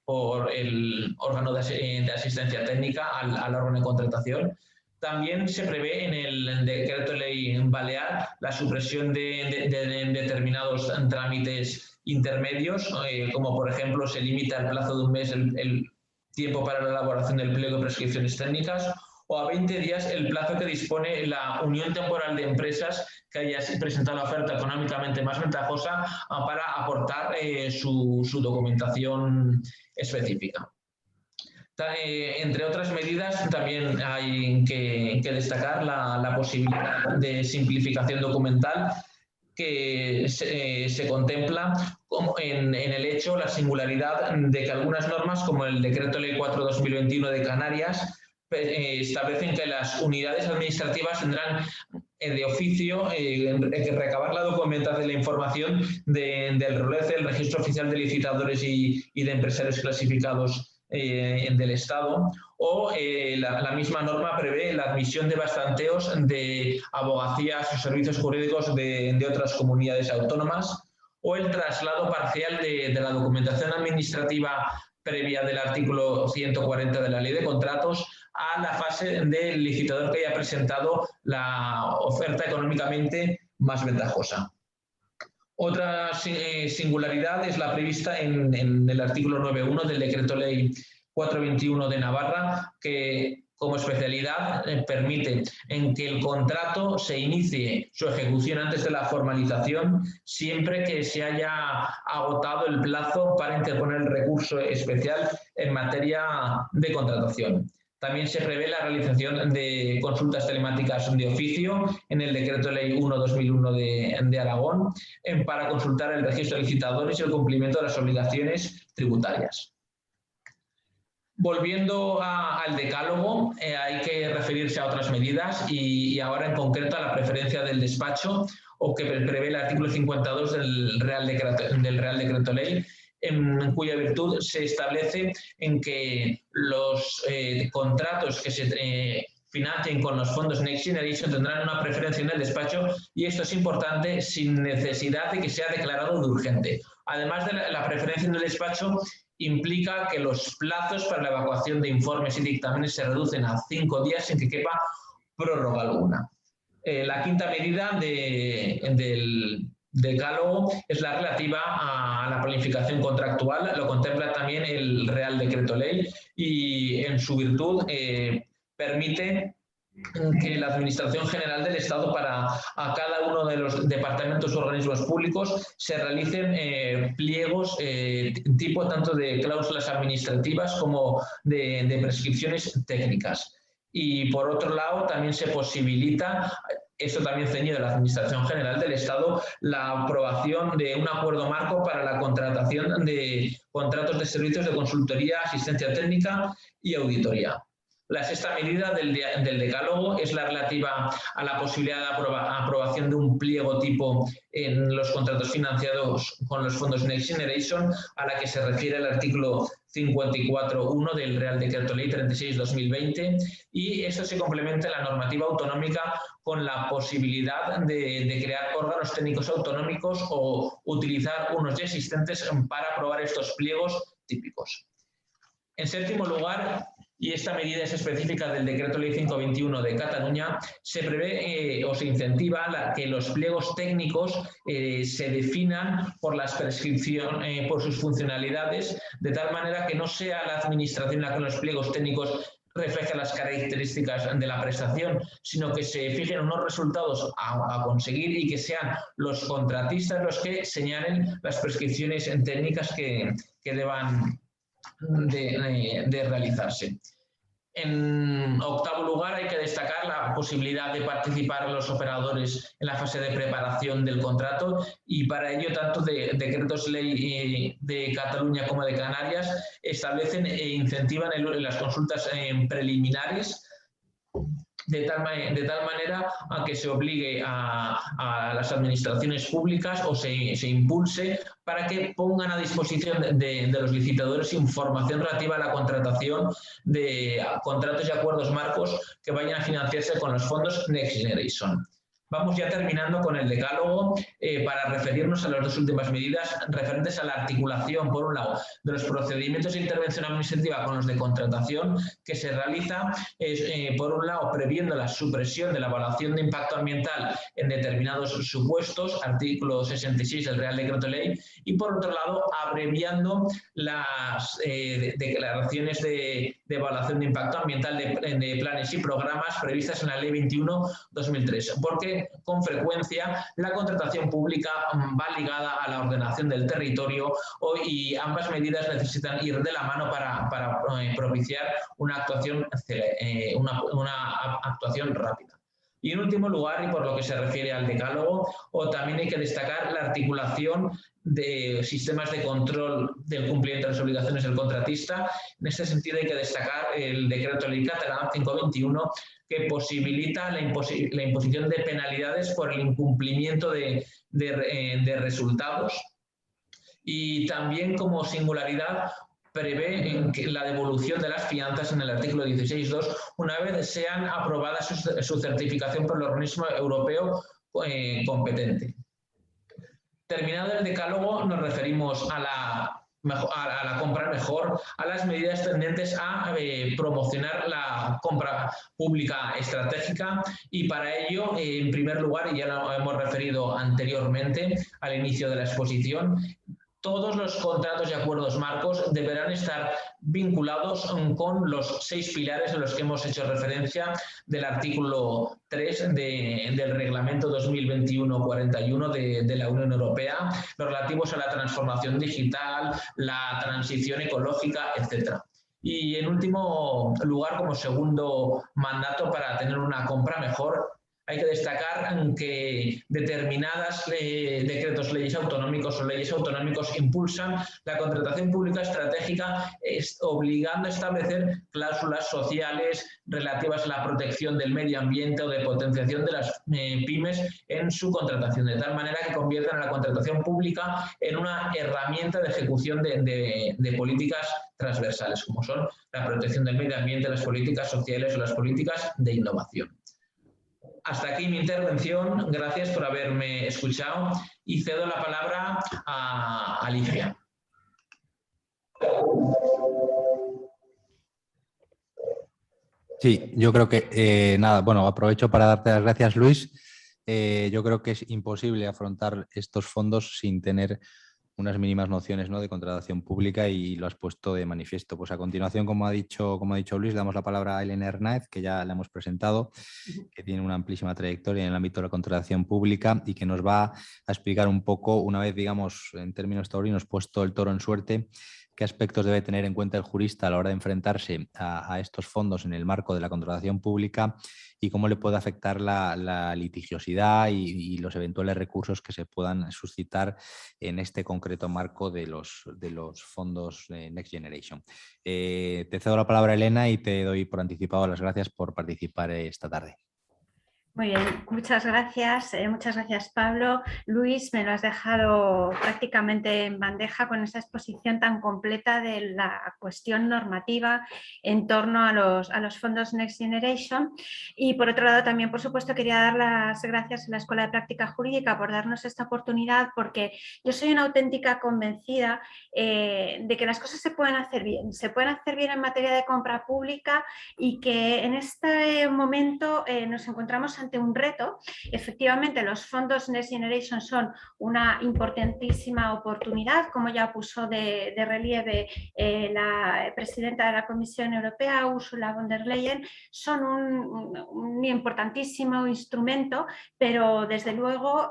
por el órgano de asistencia técnica al órgano de contratación. También se prevé en el Decreto Ley Balear la supresión de determinados trámites intermedios, como por ejemplo se limita el plazo de un mes el tiempo para la elaboración del pliego de prescripciones técnicas, o a 20 días el plazo que dispone la Unión Temporal de Empresas que haya presentado la oferta económicamente más ventajosa para aportar su documentación específica. Entre otras medidas, también hay que destacar la posibilidad de simplificación documental que se contempla como en el hecho, la singularidad de que algunas normas, como el Decreto Ley 4/2021 de Canarias, establecen que las unidades administrativas tendrán de oficio que recabar la documentación de la información del ROLECE, el Registro Oficial de Licitadores y de Empresarios Clasificados del Estado, o la misma norma prevé la admisión de bastanteos de abogacías o servicios jurídicos de otras comunidades autónomas, o el traslado parcial de la documentación administrativa previa del artículo 140 de la Ley de Contratos a la fase del licitador que haya presentado la oferta económicamente más ventajosa. Otra singularidad es la prevista en el artículo 9.1 del Decreto Ley 4/21 de Navarra, que como especialidad permite en que el contrato se inicie su ejecución antes de la formalización, siempre que se haya agotado el plazo para interponer el recurso especial en materia de contratación. También se prevé la realización de consultas telemáticas de oficio en el Decreto Ley 1/2001 de Aragón para consultar el registro de licitadores y el cumplimiento de las obligaciones tributarias. Volviendo al decálogo, hay que referirse a otras medidas y ahora en concreto a la preferencia del despacho, o que prevé el artículo 52 del Real Decreto Ley, en cuya virtud se establece en que los contratos que se financien con los fondos Next Generation tendrán una preferencia en el despacho, y esto es importante sin necesidad de que sea declarado de urgente. Además de la preferencia en el despacho, implica que los plazos para la evacuación de informes y dictámenes se reducen a 5 días sin que quepa prórroga alguna. La quinta medida del decálogo es la relativa a la planificación contractual. Lo contempla también el Real Decreto Ley y en su virtud permite que la Administración General del Estado a cada uno de los departamentos o organismos públicos se realicen pliegos tipo tanto de cláusulas administrativas como de prescripciones técnicas. Y por otro lado también se posibilita esto también ceñido de la Administración General del Estado, la aprobación de un acuerdo marco para la contratación de contratos de servicios de consultoría, asistencia técnica y auditoría. La sexta medida del decálogo es la relativa a la posibilidad de aprobación de un pliego tipo en los contratos financiados con los fondos Next Generation, a la que se refiere el artículo 54.1 del Real Decreto Ley 36/2020, y esto se complementa en la normativa autonómica con la posibilidad de crear órganos técnicos autonómicos o utilizar unos ya existentes para aprobar estos pliegos típicos. En séptimo lugar, y esta medida es específica del Decreto Ley 521 de Cataluña, se prevé o se incentiva que los pliegos técnicos se definan por las prescripciones, por sus funcionalidades, de tal manera que no sea la Administración la que los pliegos técnicos reflejen las características de la prestación, sino que se fijen unos resultados a conseguir y que sean los contratistas los que señalen las prescripciones técnicas que deban de realizarse. En octavo lugar, hay que destacar la posibilidad de participar los operadores en la fase de preparación del contrato, y para ello tanto decretos ley de Cataluña como de Canarias establecen e incentivan las consultas preliminares, de tal manera a que se obligue a las administraciones públicas o se impulse para que pongan a disposición de los licitadores información relativa a la contratación de contratos y acuerdos marcos que vayan a financiarse con los fondos Next Generation. Vamos ya terminando con el decálogo para referirnos a las dos últimas medidas referentes a la articulación, por un lado, de los procedimientos de intervención administrativa con los de contratación, que se realiza, por un lado, previendo la supresión de la evaluación de impacto ambiental en determinados supuestos, artículo 66 del Real Decreto Ley, y por otro lado, abreviando las declaraciones de evaluación de impacto ambiental de planes y programas previstas en la Ley 21/2003, porque con frecuencia la contratación pública va ligada a la ordenación del territorio y ambas medidas necesitan ir de la mano para propiciar una actuación rápida. Y en último lugar, y por lo que se refiere al decálogo, también hay que destacar la articulación de sistemas de control del cumplimiento de las obligaciones del contratista. En este sentido hay que destacar el Decreto Ley Catalán 521, que posibilita la imposición de penalidades por el incumplimiento de resultados, y también como singularidad prevé la devolución de las fianzas en el artículo 16.2 una vez sean aprobadas su certificación por el organismo europeo competente. Terminado el decálogo, nos referimos a la compra mejor, a las medidas tendentes a promocionar la compra pública estratégica, y para ello, en primer lugar, y ya lo hemos referido anteriormente al inicio de la exposición, todos los contratos y acuerdos marcos deberán estar vinculados con los 6 pilares a los que hemos hecho referencia del artículo 3 del Reglamento 2021/41 de la Unión Europea, los relativos a la transformación digital, la transición ecológica, etc. Y en último lugar, como segundo mandato para tener una compra mejor, hay que destacar que determinadas decretos, leyes autonómicos o leyes autonómicos impulsan la contratación pública estratégica, obligando a establecer cláusulas sociales relativas a la protección del medio ambiente o de potenciación de las pymes en su contratación, de tal manera que conviertan a la contratación pública en una herramienta de ejecución de políticas transversales, como son la protección del medio ambiente, las políticas sociales o las políticas de innovación. Hasta aquí mi intervención. Gracias por haberme escuchado y cedo la palabra a Alicia. Sí, yo creo que nada, bueno, aprovecho para darte las gracias, Luis. Yo creo que es imposible afrontar estos fondos sin tener unas mínimas nociones, ¿no?, de contratación pública, y lo has puesto de manifiesto. Pues a continuación, como ha dicho Luis, damos la palabra a Elena Hernández, que ya la hemos presentado, que tiene una amplísima trayectoria en el ámbito de la contratación pública y que nos va a explicar un poco, una vez, digamos, en términos taurinos, puesto el toro en suerte, qué aspectos debe tener en cuenta el jurista a la hora de enfrentarse a estos fondos en el marco de la contratación pública y cómo le puede afectar la litigiosidad y los eventuales recursos que se puedan suscitar en este concreto marco de los fondos Next Generation. Te cedo la palabra, Elena, y te doy por anticipado las gracias por participar esta tarde. Muy bien, muchas gracias Pablo. Luis, me lo has dejado prácticamente en bandeja con esa exposición tan completa de la cuestión normativa en torno a los fondos Next Generation. Y por otro lado también, por supuesto, quería dar las gracias a la Escuela de Práctica Jurídica por darnos esta oportunidad, porque yo soy una auténtica convencida de que las cosas se pueden hacer bien en materia de compra pública y que en este momento nos encontramos ante un reto. Efectivamente, los fondos Next Generation son una importantísima oportunidad, como ya puso de relieve la presidenta de la Comisión Europea, Ursula von der Leyen. Son un importantísimo instrumento, pero desde luego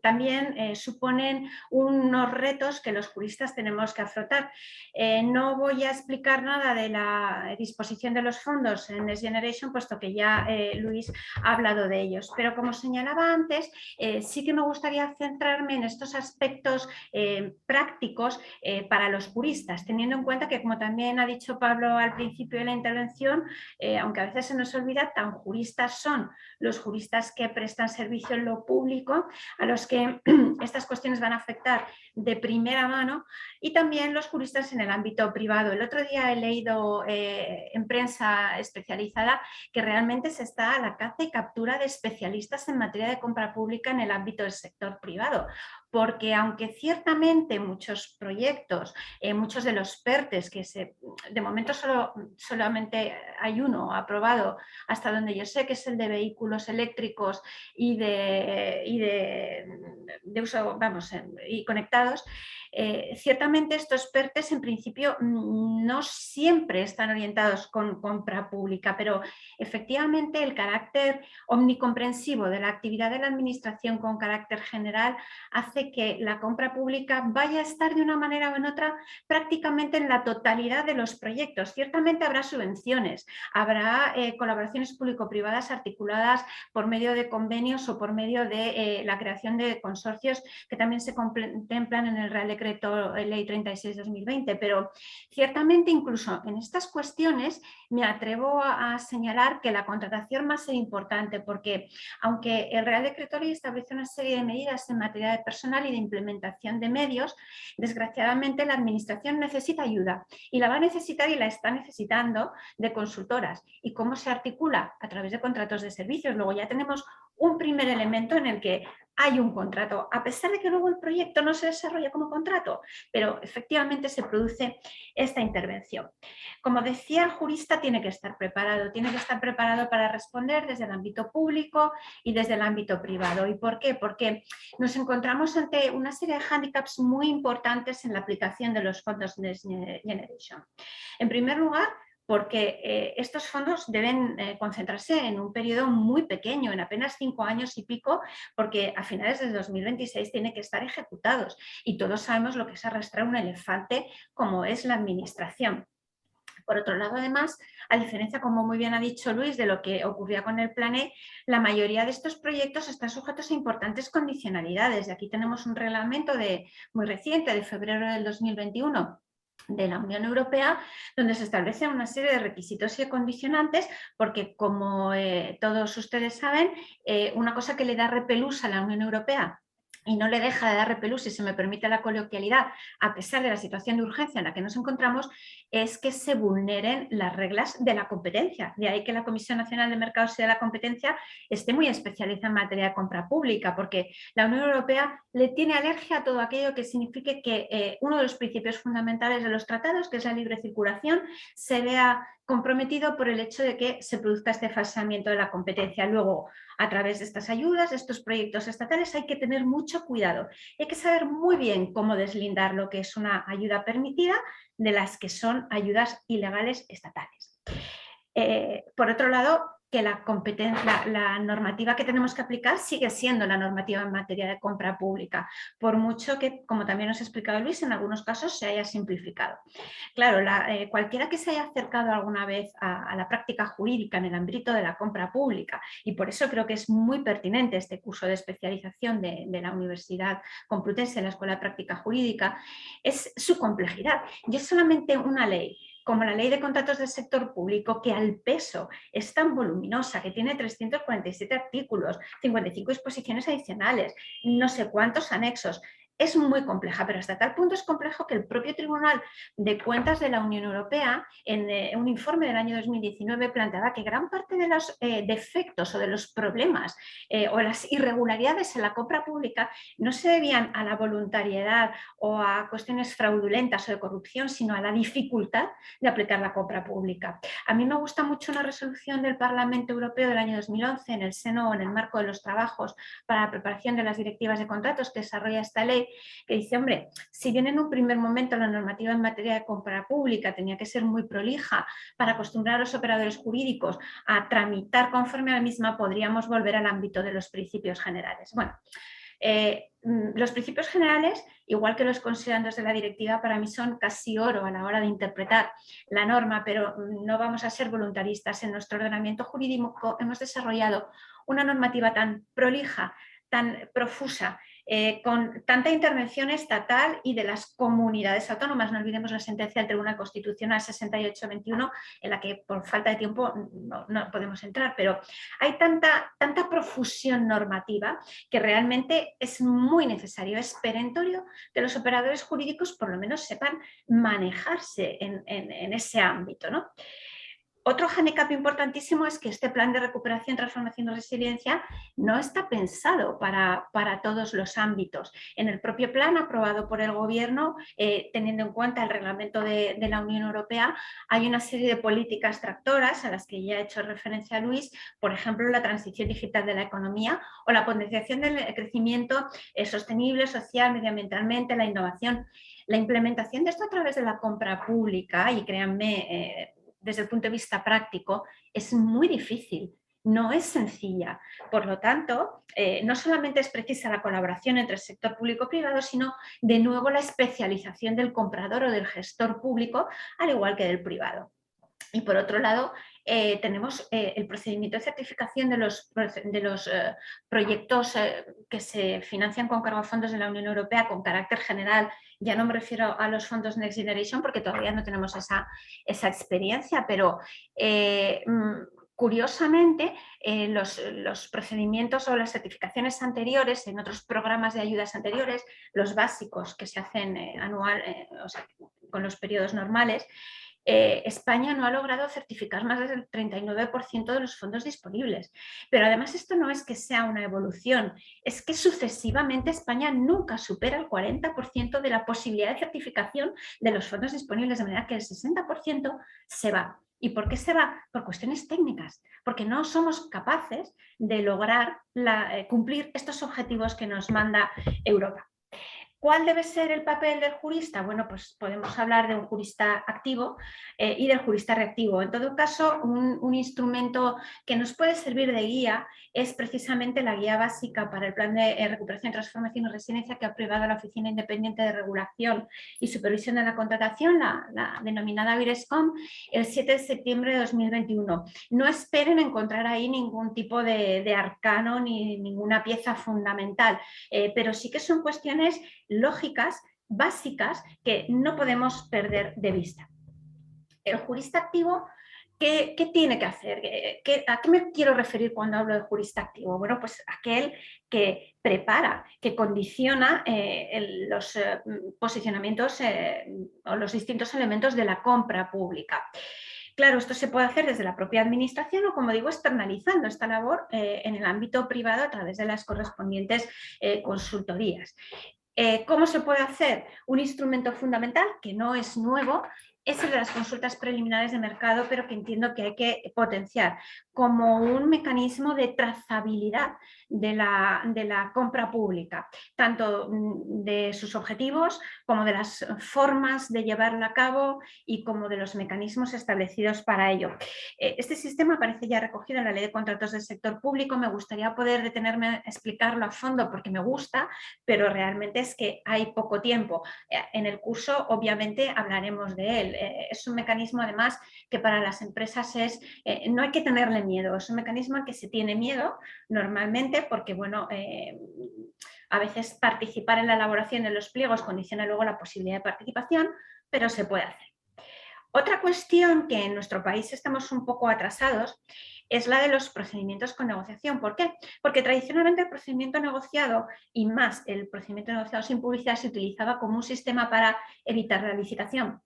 también suponen unos retos que los juristas tenemos que afrontar. No voy a explicar nada de la disposición de los fondos en Next Generation, puesto que ya Luis ha hablado de ellos. Pero como señalaba antes, sí que me gustaría centrarme en estos aspectos prácticos para los juristas, teniendo en cuenta que, como también ha dicho Pablo al principio de la intervención, aunque a veces se nos olvida, tan juristas son los juristas que prestan servicio en lo público, a los que estas cuestiones van a afectar de primera mano, y también los juristas en el ámbito privado. El otro día he leído en prensa especializada que realmente se está a la caza y captura de especialistas en materia de compra pública en el ámbito del sector privado, porque aunque ciertamente muchos proyectos, muchos de los PERTES, que de momento solamente hay uno aprobado, hasta donde yo sé, que es el de vehículos eléctricos y de uso, vamos, y conectados, ciertamente estos PERTES en principio no siempre están orientados con compra pública, pero efectivamente el carácter omnicomprensivo de la actividad de la administración con carácter general hace que la compra pública vaya a estar de una manera o en otra prácticamente en la totalidad de los proyectos. Ciertamente habrá subvenciones, habrá colaboraciones público-privadas articuladas por medio de convenios o por medio de la creación de consorcios que también se contemplan en el Real Decreto Ley 36/2020, pero ciertamente incluso en estas cuestiones me atrevo a señalar que la contratación va a ser importante, porque aunque el Real Decreto Ley establece una serie de medidas en materia de personal y de implementación de medios, desgraciadamente la administración necesita ayuda y la va a necesitar y la está necesitando de consultoras. ¿Y cómo se articula? A través de contratos de servicios. Luego ya tenemos un primer elemento en el que hay un contrato, a pesar de que luego el proyecto no se desarrolla como contrato, pero efectivamente se produce esta intervención. Como decía, el jurista tiene que estar preparado para responder desde el ámbito público y desde el ámbito privado. ¿Y por qué? Porque nos encontramos ante una serie de hándicaps muy importantes en la aplicación de los fondos Next Generation. En primer lugar, porque estos fondos deben concentrarse en un periodo muy pequeño, en apenas 5 años y pico, porque a finales de 2026 tienen que estar ejecutados. Y todos sabemos lo que es arrastrar un elefante como es la administración. Por otro lado, además, a diferencia, como muy bien ha dicho Luis, de lo que ocurría con el Plan E, la mayoría de estos proyectos están sujetos a importantes condicionalidades. Y aquí tenemos un reglamento muy reciente, de febrero del 2021, de la Unión Europea, donde se establecen una serie de requisitos y condicionantes, porque como todos ustedes saben, una cosa que le da repelús a la Unión Europea y no le deja de dar repelús, si se me permite la coloquialidad, a pesar de la situación de urgencia en la que nos encontramos, es que se vulneren las reglas de la competencia. De ahí que la Comisión Nacional de Mercados y de la Competencia esté muy especializada en materia de compra pública, porque la Unión Europea le tiene alergia a todo aquello que signifique que uno de los principios fundamentales de los tratados, que es la libre circulación, se vea comprometido por el hecho de que se produzca este falseamiento de la competencia. Luego, a través de estas ayudas, de estos proyectos estatales, hay que tener mucho cuidado. Hay que saber muy bien cómo deslindar lo que es una ayuda permitida de las que son ayudas ilegales estatales. Por otro lado, que la normativa que tenemos que aplicar sigue siendo la normativa en materia de compra pública, por mucho que, como también nos ha explicado Luis, en algunos casos se haya simplificado. Claro, cualquiera que se haya acercado alguna vez a la práctica jurídica en el ámbito de la compra pública, y por eso creo que es muy pertinente este curso de especialización de la Universidad Complutense, la Escuela de Práctica Jurídica, es su complejidad. Y es solamente una ley, como la Ley de Contratos del Sector Público, que al peso es tan voluminosa, que tiene 347 artículos, 55 disposiciones adicionales, no sé cuántos anexos. Es muy compleja, pero hasta tal punto es complejo que el propio Tribunal de Cuentas de la Unión Europea, en un informe del año 2019, planteaba que gran parte de los defectos o de los problemas o las irregularidades en la compra pública no se debían a la voluntariedad o a cuestiones fraudulentas o de corrupción, sino a la dificultad de aplicar la compra pública. A mí me gusta mucho una resolución del Parlamento Europeo del año 2011 en el seno o en el marco de los trabajos para la preparación de las directivas de contratos que desarrolla esta ley, que dice, hombre, si bien en un primer momento la normativa en materia de compra pública tenía que ser muy prolija para acostumbrar a los operadores jurídicos a tramitar conforme a la misma, podríamos volver al ámbito de los principios generales. Bueno, los principios generales, igual que los considerandos de la directiva, para mí son casi oro a la hora de interpretar la norma, pero no vamos a ser voluntaristas. En nuestro ordenamiento jurídico hemos desarrollado una normativa tan prolija, tan profusa, con tanta intervención estatal y de las comunidades autónomas. No olvidemos la sentencia del Tribunal Constitucional 68-21, en la que por falta de tiempo no podemos entrar, pero hay tanta profusión normativa que realmente es muy necesario, es perentorio que los operadores jurídicos por lo menos sepan manejarse en ese ámbito, ¿no? Otro hándicap importantísimo es que este plan de recuperación, transformación y resiliencia no está pensado para todos los ámbitos. En el propio plan aprobado por el Gobierno, teniendo en cuenta el reglamento de la Unión Europea, hay una serie de políticas tractoras a las que ya ha hecho referencia Luis, por ejemplo, la transición digital de la economía o la potenciación del crecimiento sostenible, social, medioambientalmente, la innovación. La implementación de esto a través de la compra pública, y créanme, desde el punto de vista práctico, es muy difícil, no es sencilla. Por lo tanto, no solamente es precisa la colaboración entre el sector público y privado, sino de nuevo la especialización del comprador o del gestor público, al igual que del privado. Y por otro lado, tenemos el procedimiento de certificación de los proyectos que se financian con cargo a fondos de la Unión Europea con carácter general. Ya no me refiero a los fondos Next Generation porque todavía no tenemos esa experiencia, pero curiosamente los procedimientos o las certificaciones anteriores en otros programas de ayudas anteriores, los básicos que se hacen anual, o sea, con los periodos normales, España no ha logrado certificar más del 39% de los fondos disponibles. Pero además esto no es que sea una evolución, es que sucesivamente España nunca supera el 40% de la posibilidad de certificación de los fondos disponibles, de manera que el 60% se va. ¿Y por qué se va? Por cuestiones técnicas, porque no somos capaces de lograr cumplir estos objetivos que nos manda Europa. ¿Cuál debe ser el papel del jurista? Bueno, pues podemos hablar de un jurista activo y del jurista reactivo. En todo caso, un instrumento que nos puede servir de guía es precisamente la guía básica para el plan de recuperación, transformación y resiliencia que ha aprobado la Oficina Independiente de Regulación y Supervisión de la Contratación, la denominada VIRESCOM, el 7 de septiembre de 2021. No esperen encontrar ahí ningún tipo de arcano ni ninguna pieza fundamental, pero sí que son cuestiones lógicas, básicas, que no podemos perder de vista. El jurista activo, ¿qué tiene que hacer? ¿A qué me quiero referir cuando hablo de jurista activo? Bueno, pues aquel que prepara, que condiciona los posicionamientos o los distintos elementos de la compra pública. Claro, esto se puede hacer desde la propia administración o, como digo, externalizando esta labor en el ámbito privado a través de las correspondientes consultorías. ¿Cómo se puede hacer? Un instrumento fundamental, que no es nuevo, es el de las consultas preliminares de mercado, pero que entiendo que hay que potenciar como un mecanismo de trazabilidad de la compra pública, tanto de sus objetivos como de las formas de llevarla a cabo y como de los mecanismos establecidos para ello. Este sistema aparece ya recogido en la Ley de Contratos del Sector Público. Me gustaría poder detenerme a explicarlo a fondo porque me gusta, pero realmente es que hay poco tiempo. En el curso obviamente hablaremos de él. Es un mecanismo además que para las empresas no hay que tenerle miedo, es un mecanismo al que se tiene miedo normalmente porque bueno, a veces participar en la elaboración de los pliegos condiciona luego la posibilidad de participación, pero se puede hacer. Otra cuestión que en nuestro país estamos un poco atrasados es la de los procedimientos con negociación. ¿Por qué? Porque tradicionalmente el procedimiento negociado y más el procedimiento negociado sin publicidad se utilizaba como un sistema para evitar la licitación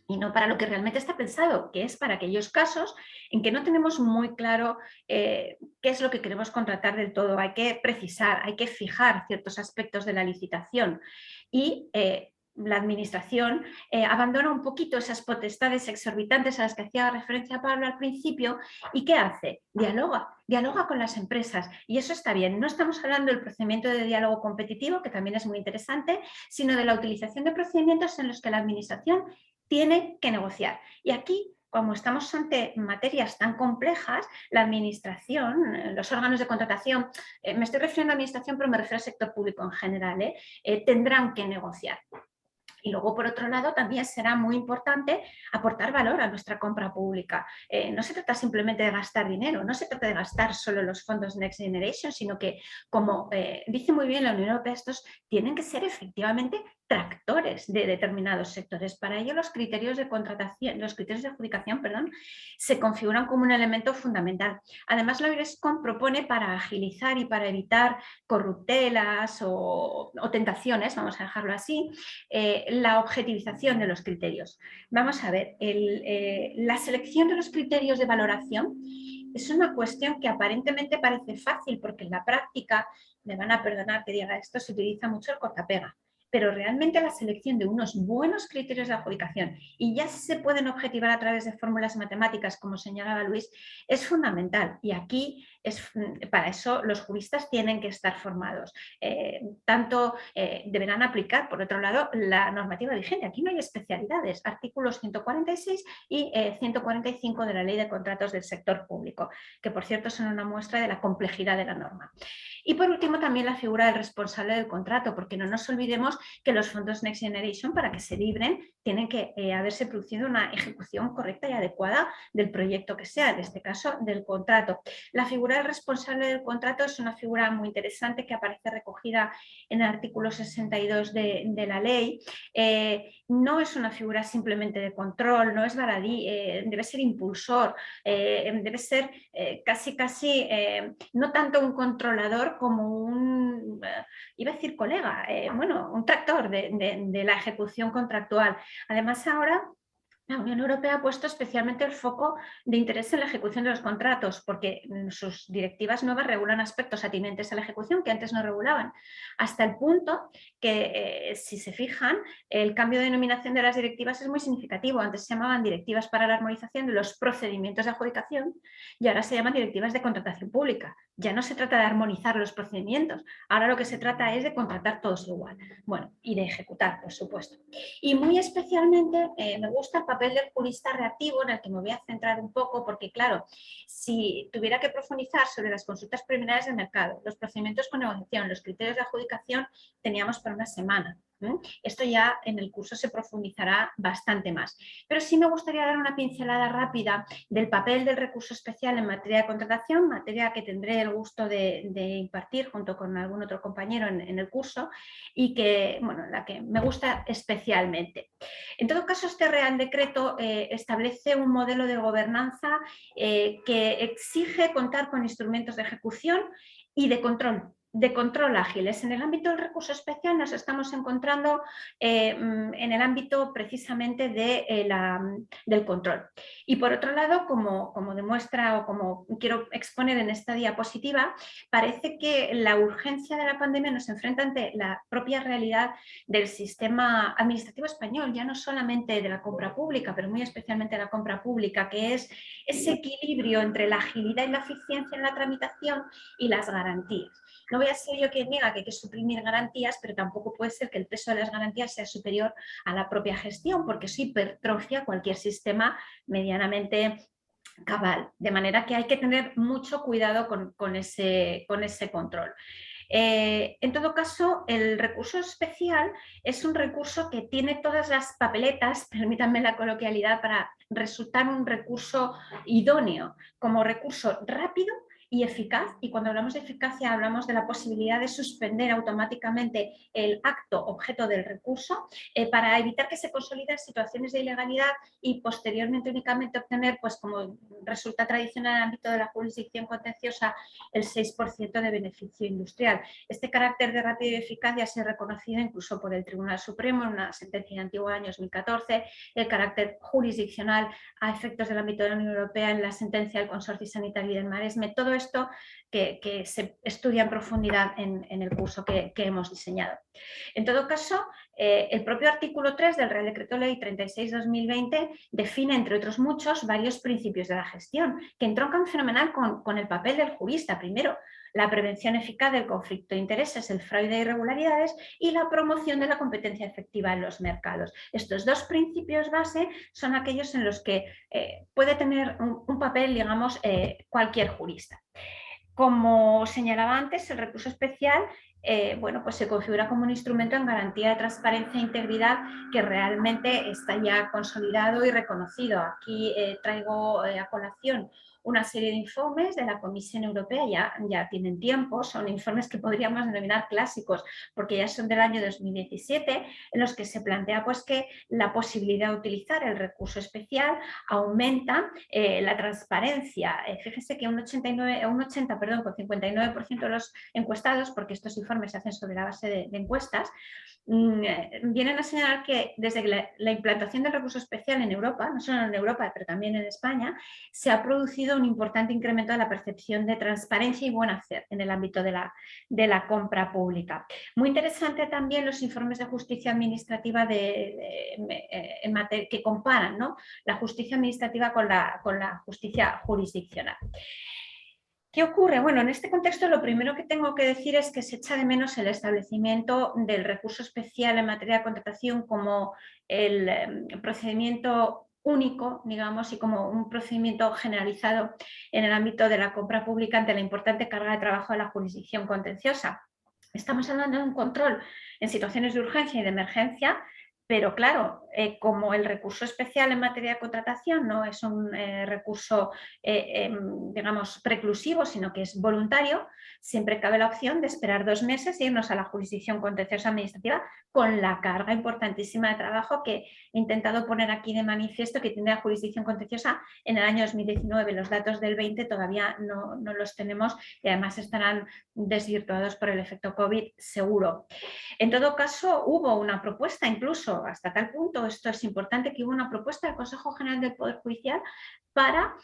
y no para lo que realmente está pensado, que es para aquellos casos en que no tenemos muy claro qué es lo que queremos contratar del todo. Hay que precisar, hay que fijar ciertos aspectos de la licitación y la administración abandona un poquito esas potestades exorbitantes a las que hacía referencia Pablo al principio. ¿Y qué hace? Dialoga con las empresas y eso está bien. No estamos hablando del procedimiento de diálogo competitivo, que también es muy interesante, sino de la utilización de procedimientos en los que la administración tiene que negociar. Y aquí, como estamos ante materias tan complejas, la administración, los órganos de contratación, me estoy refiriendo a administración, pero me refiero al sector público en general, tendrán que negociar. Y luego, por otro lado, también será muy importante aportar valor a nuestra compra pública. No se trata simplemente de gastar dinero, no se trata de gastar solo los fondos Next Generation, sino que, como dice muy bien la Unión Europea, estos tienen que ser efectivamente tractores de determinados sectores. Para ello, los criterios de contratación, los criterios de adjudicación, se configuran como un elemento fundamental. Además, la Eurescom propone, para agilizar y para evitar corruptelas o tentaciones, vamos a dejarlo así, la objetivización de los criterios. Vamos a ver, la selección de los criterios de valoración es una cuestión que aparentemente parece fácil porque en la práctica, me van a perdonar que diga esto, se utiliza mucho el cortapega. Pero realmente la selección de unos buenos criterios de adjudicación, y ya se pueden objetivar a través de fórmulas matemáticas, como señalaba Luis, es fundamental. Y aquí, para eso, los juristas tienen que estar formados. Deberán aplicar, por otro lado, la normativa vigente. Aquí no hay especialidades. Artículos 146 y 145 de la Ley de Contratos del Sector Público, que por cierto son una muestra de la complejidad de la norma. Y por último, también la figura del responsable del contrato, porque no nos olvidemos que los fondos Next Generation, para que se libren, tienen que haberse producido una ejecución correcta y adecuada del proyecto que sea, en este caso del contrato. La figura del responsable del contrato es una figura muy interesante que aparece recogida en el artículo 62 de la ley. No es una figura simplemente de control, no es baladí, debe ser impulsor, debe ser casi no tanto un controlador como un, iba a decir colega, un tractor de la ejecución contractual. Además, ahora la Unión Europea ha puesto especialmente el foco de interés en la ejecución de los contratos, porque sus directivas nuevas regulan aspectos atinentes a la ejecución que antes no regulaban, hasta el punto que, si se fijan, el cambio de denominación de las directivas es muy significativo. Antes se llamaban directivas para la armonización de los procedimientos de adjudicación y ahora se llaman directivas de contratación pública. Ya no se trata de armonizar los procedimientos, ahora lo que se trata es de contratar todos igual. Bueno, y de ejecutar, por supuesto. Y muy especialmente me gusta el papel del jurista reactivo, en el que me voy a centrar un poco, porque claro, si tuviera que profundizar sobre las consultas preliminares del mercado, los procedimientos con negociación, los criterios de adjudicación, teníamos para una semana. Esto ya en el curso se profundizará bastante más. Pero sí me gustaría dar una pincelada rápida del papel del recurso especial en materia de contratación, materia que tendré el gusto de impartir junto con algún otro compañero en el curso y que, la que me gusta especialmente. En todo caso, este Real Decreto establece un modelo de gobernanza que exige contar con instrumentos de ejecución y de control. de control ágiles. En el ámbito del recurso especial nos estamos encontrando en el ámbito precisamente del control. Y por otro lado, como demuestra o como quiero exponer en esta diapositiva, parece que la urgencia de la pandemia nos enfrenta ante la propia realidad del sistema administrativo español, ya no solamente de la compra pública, pero muy especialmente de la compra pública, que es ese equilibrio entre la agilidad y la eficiencia en la tramitación y las garantías. No voy a ser yo quien diga que hay que suprimir garantías, pero tampoco puede ser que el peso de las garantías sea superior a la propia gestión, porque eso hipertrofia cualquier sistema medianamente cabal. De manera que hay que tener mucho cuidado con ese control. En todo caso, el recurso especial es un recurso que tiene todas las papeletas, permítanme la coloquialidad, para resultar un recurso idóneo, como recurso rápido y eficaz, y cuando hablamos de eficacia hablamos de la posibilidad de suspender automáticamente el acto objeto del recurso para evitar que se consoliden situaciones de ilegalidad y posteriormente únicamente obtener, pues como resulta tradicional en el ámbito de la jurisdicción contenciosa, el 6% de beneficio industrial. Este carácter de rápido y eficaz ya ha sido reconocido incluso por el Tribunal Supremo en una sentencia de antiguo año 2014, el carácter jurisdiccional a efectos del ámbito de la Unión Europea en la sentencia del Consorcio Sanitario del Maresme, todo esto que se estudia en profundidad en el curso que hemos diseñado. En todo caso, el propio artículo 3 del Real Decreto Ley 36/2020 define, entre otros muchos, varios principios de la gestión que entroncan fenomenal con el papel del jurista. Primero, la prevención eficaz del conflicto de intereses, el fraude e irregularidades y la promoción de la competencia efectiva en los mercados. Estos dos principios base son aquellos en los que puede tener un papel, digamos, cualquier jurista. Como señalaba antes, el recurso especial bueno, pues se configura como un instrumento en garantía de transparencia e integridad que realmente está ya consolidado y reconocido. Aquí traigo a colación una serie de informes de la Comisión Europea, ya tienen tiempo, son informes que podríamos denominar clásicos porque ya son del año 2017, en los que se plantea pues, que la posibilidad de utilizar el recurso especial aumenta la transparencia. Fíjense que un 59% de los encuestados, porque estos informes se hacen sobre la base de encuestas, vienen a señalar que desde la implantación del recurso especial en Europa, no solo en Europa, pero también en España, se ha producido un importante incremento de la percepción de transparencia y buen hacer en el ámbito de la compra pública. Muy interesante también los informes de justicia administrativa que comparan, ¿no?, la justicia administrativa con la justicia jurisdiccional. ¿Qué ocurre? Bueno, en este contexto lo primero que tengo que decir es que se echa de menos el establecimiento del recurso especial en materia de contratación como el procedimiento único, digamos, y como un procedimiento generalizado en el ámbito de la compra pública ante la importante carga de trabajo de la jurisdicción contenciosa. Estamos hablando de un control en situaciones de urgencia y de emergencia, pero claro, como el recurso especial en materia de contratación no es un recurso, digamos, preclusivo, sino que es voluntario, siempre cabe la opción de esperar 2 meses e irnos a la jurisdicción contenciosa administrativa con la carga importantísima de trabajo que he intentado poner aquí de manifiesto que tiene la jurisdicción contenciosa en el año 2019. Los datos del 20 todavía no los tenemos y además estarán desvirtuados por el efecto COVID seguro. En todo caso, hubo una propuesta, incluso hasta tal punto, esto es importante, que hubo una propuesta del Consejo General del Poder Judicial para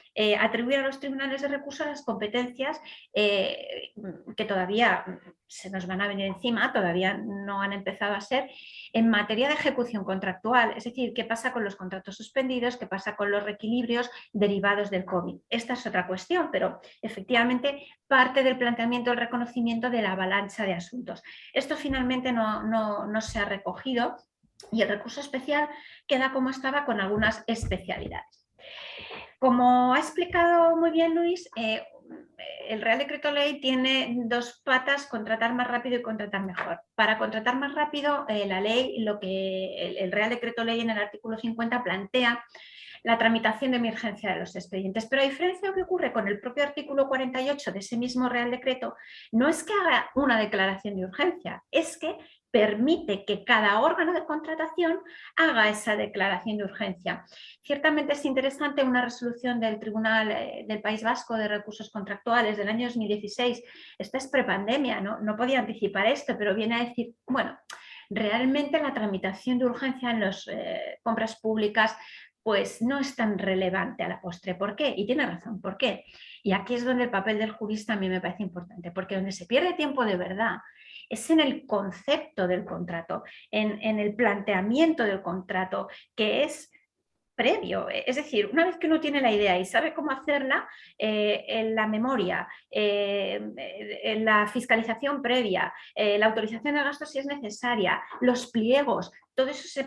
atribuir a los tribunales de recurso las competencias que todavía se nos van a venir encima, todavía no han empezado a ser, en materia de ejecución contractual, es decir, qué pasa con los contratos suspendidos, qué pasa con los reequilibrios derivados del COVID. Esta es otra cuestión, pero efectivamente parte del planteamiento del reconocimiento de la avalancha de asuntos. Esto finalmente no se ha recogido y el recurso especial queda como estaba con algunas especialidades. Como ha explicado muy bien Luis, el Real Decreto Ley tiene 2 patas: contratar más rápido y contratar mejor. Para contratar más rápido, la ley, el Real Decreto Ley en el artículo 50 plantea la tramitación de emergencia de los expedientes. Pero a diferencia de lo que ocurre con el propio artículo 48 de ese mismo Real Decreto, no es que haga una declaración de urgencia, es que permite que cada órgano de contratación haga esa declaración de urgencia. Ciertamente es interesante una resolución del Tribunal del País Vasco de Recursos Contractuales del año 2016. Esta es prepandemia, no podía anticipar esto, pero viene a decir, bueno, realmente la tramitación de urgencia en las compras públicas pues no es tan relevante a la postre. ¿Por qué? Y tiene razón, ¿por qué? Y aquí es donde el papel del jurista a mí me parece importante, porque donde se pierde tiempo de verdad es en el concepto del contrato, en el planteamiento del contrato, que es previo. Es decir, una vez que uno tiene la idea y sabe cómo hacerla, en la memoria, en la fiscalización previa, la autorización de gastos si es necesaria, los pliegos, todo eso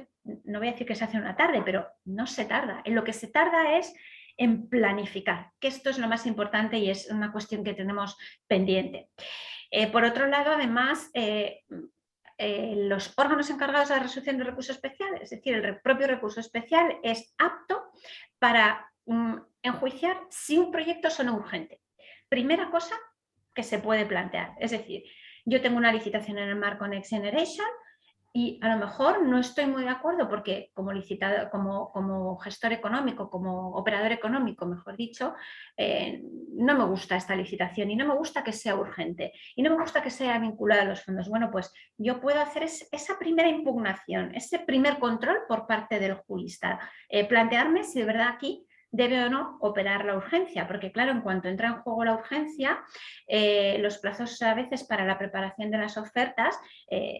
no voy a decir que se hace en una tarde, pero no se tarda. En lo que se tarda es en planificar, que esto es lo más importante y es una cuestión que tenemos pendiente. Por otro lado, además, los órganos encargados de la resolución de recurso especial, es decir, el propio recurso especial, es apto para enjuiciar si un proyecto es o no urgente. Primera cosa que se puede plantear, es decir, yo tengo una licitación en el marco Next Generation y a lo mejor no estoy muy de acuerdo porque como gestor económico, como operador económico, mejor dicho, no me gusta esta licitación y no me gusta que sea urgente y no me gusta que sea vinculada a los fondos. Bueno, pues yo puedo hacer esa primera impugnación, ese primer control por parte del jurista, plantearme si de verdad aquí debe o no operar la urgencia, porque claro, en cuanto entra en juego la urgencia, los plazos a veces para la preparación de las ofertas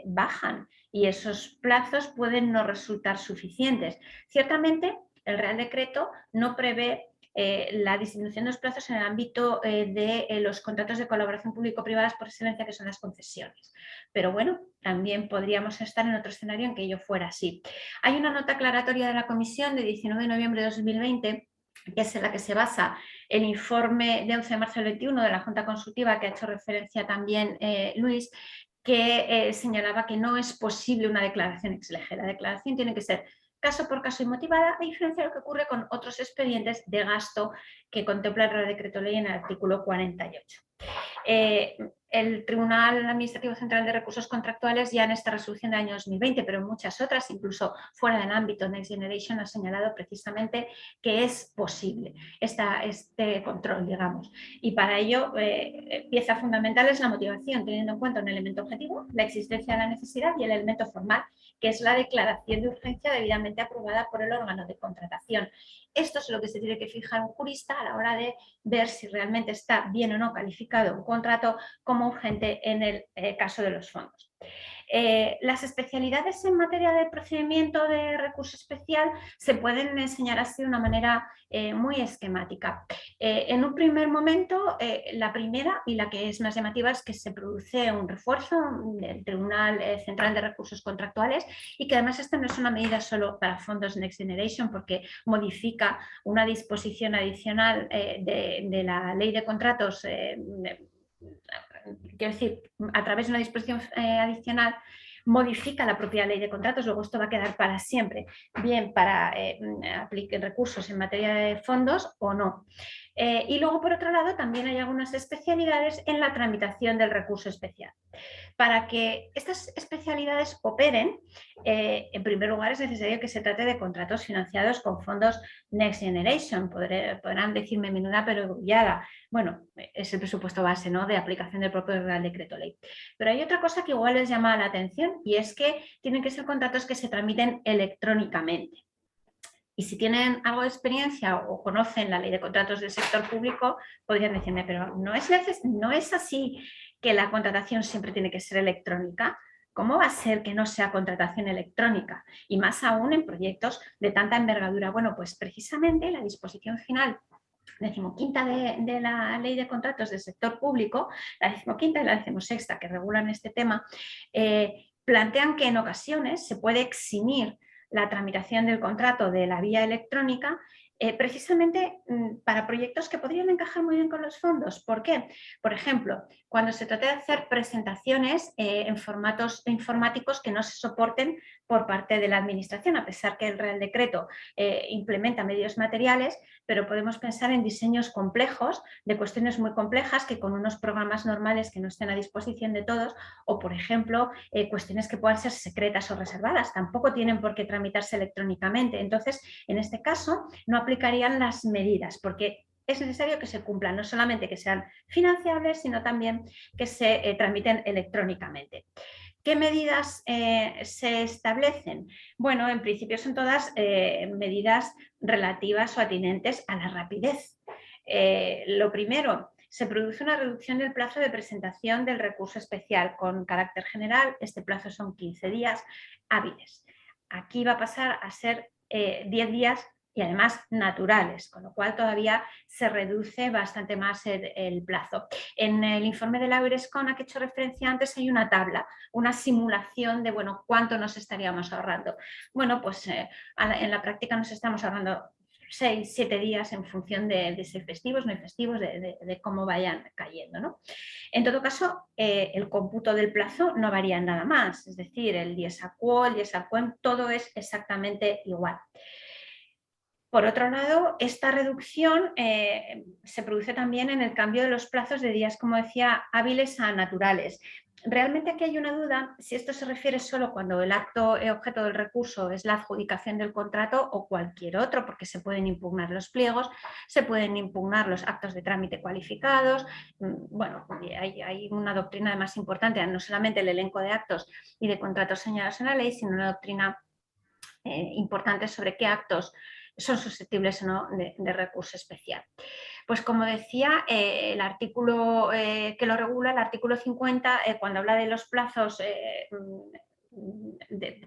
bajan y esos plazos pueden no resultar suficientes. Ciertamente, el Real Decreto no prevé la disminución de los plazos en el ámbito de los contratos de colaboración público-privadas por excelencia, que son las concesiones. Pero bueno, también podríamos estar en otro escenario en que ello fuera así. Hay una nota aclaratoria de la Comisión de 19 de noviembre de 2020, que es en la que se basa el informe de 11 de marzo del 21 de la Junta Consultiva, que ha hecho referencia también Luis, que señalaba que no es posible una declaración ex lege. La declaración tiene que ser caso por caso y motivada, a diferencia de lo que ocurre con otros expedientes de gasto que contempla el Real Decreto Ley en el artículo 48. El Tribunal Administrativo Central de Recursos Contractuales ya en esta resolución del año 2020, pero en muchas otras, incluso fuera del ámbito Next Generation, ha señalado precisamente que es posible este control, digamos. Y para ello, pieza fundamental es la motivación, teniendo en cuenta un elemento objetivo, la existencia de la necesidad, y el elemento formal, que es la declaración de urgencia debidamente aprobada por el órgano de contratación. Esto es lo que se tiene que fijar un jurista a la hora de ver si realmente está bien o no calificado un contrato como urgente en el caso de los fondos. Las especialidades en materia de procedimiento de recurso especial se pueden enseñar así de una manera muy esquemática. En un primer momento, la primera y la que es más llamativa es que se produce un refuerzo del Tribunal Central de Recursos Contractuales y que además esta no es una medida solo para fondos Next Generation porque modifica una disposición adicional de la Ley de Contratos, quiero decir, a través de una disposición adicional modifica la propia ley de contratos, luego esto va a quedar para siempre, bien para aplicar recursos en materia de fondos o no. Y luego, por otro lado, también hay algunas especialidades en la tramitación del recurso especial. Para que estas especialidades operen, en primer lugar es necesario que se trate de contratos financiados con fondos Next Generation. Podrán decirme menuda perogrullada. Bueno, es el presupuesto base, ¿no?, de aplicación del propio Real Decreto Ley. Pero hay otra cosa que igual les llama la atención y es que tienen que ser contratos que se tramiten electrónicamente. Y si tienen algo de experiencia o conocen la ley de contratos del sector público, podrían decirme, pero no es así que la contratación siempre tiene que ser electrónica. ¿Cómo va a ser que no sea contratación electrónica? Y más aún en proyectos de tanta envergadura. Bueno, pues precisamente la disposición final 15ª de la Ley de Contratos del Sector Público, la 15ª y la 16ª que regulan este tema, plantean que en ocasiones se puede eximir la tramitación del contrato de la vía electrónica precisamente para proyectos que podrían encajar muy bien con los fondos. ¿Por qué? Por ejemplo, cuando se trata de hacer presentaciones en formatos informáticos que no se soporten por parte de la administración, a pesar que el Real Decreto implementa medios materiales, pero podemos pensar en diseños complejos, de cuestiones muy complejas que con unos programas normales que no estén a disposición de todos, o por ejemplo, cuestiones que puedan ser secretas o reservadas, tampoco tienen por qué tramitarse electrónicamente. Entonces, en este caso, no aplicarían las medidas, porque es necesario que se cumplan, no solamente que sean financiables, sino también que se tramiten electrónicamente. ¿Qué medidas se establecen? Bueno, en principio son todas medidas relativas o atinentes a la rapidez. Lo primero, se produce una reducción del plazo de presentación del recurso especial. Con carácter general, este plazo son 15 días hábiles. Aquí va a pasar a ser 10 días y además naturales, con lo cual todavía se reduce bastante más el plazo. En el informe de la Eurescom a que he hecho referencia antes hay una tabla, una simulación de bueno, cuánto nos estaríamos ahorrando. Bueno, pues en la práctica nos estamos ahorrando 6, 7 días en función de ser festivos, no festivos, de cómo vayan cayendo, ¿no? En todo caso, el cómputo del plazo no varía en nada más, es decir, el dies a quo, el dies a quem, todo es exactamente igual. Por otro lado, esta reducción se produce también en el cambio de los plazos de días, como decía, hábiles a naturales. Realmente aquí hay una duda si esto se refiere solo cuando el acto objeto del recurso es la adjudicación del contrato o cualquier otro, porque se pueden impugnar los pliegos, se pueden impugnar los actos de trámite cualificados. Bueno, hay una doctrina además importante, no solamente el elenco de actos y de contratos señalados en la ley, sino una doctrina importante sobre qué actos son susceptibles o no de recurso especial. Pues como decía, el artículo que lo regula, el artículo 50, cuando habla de los plazos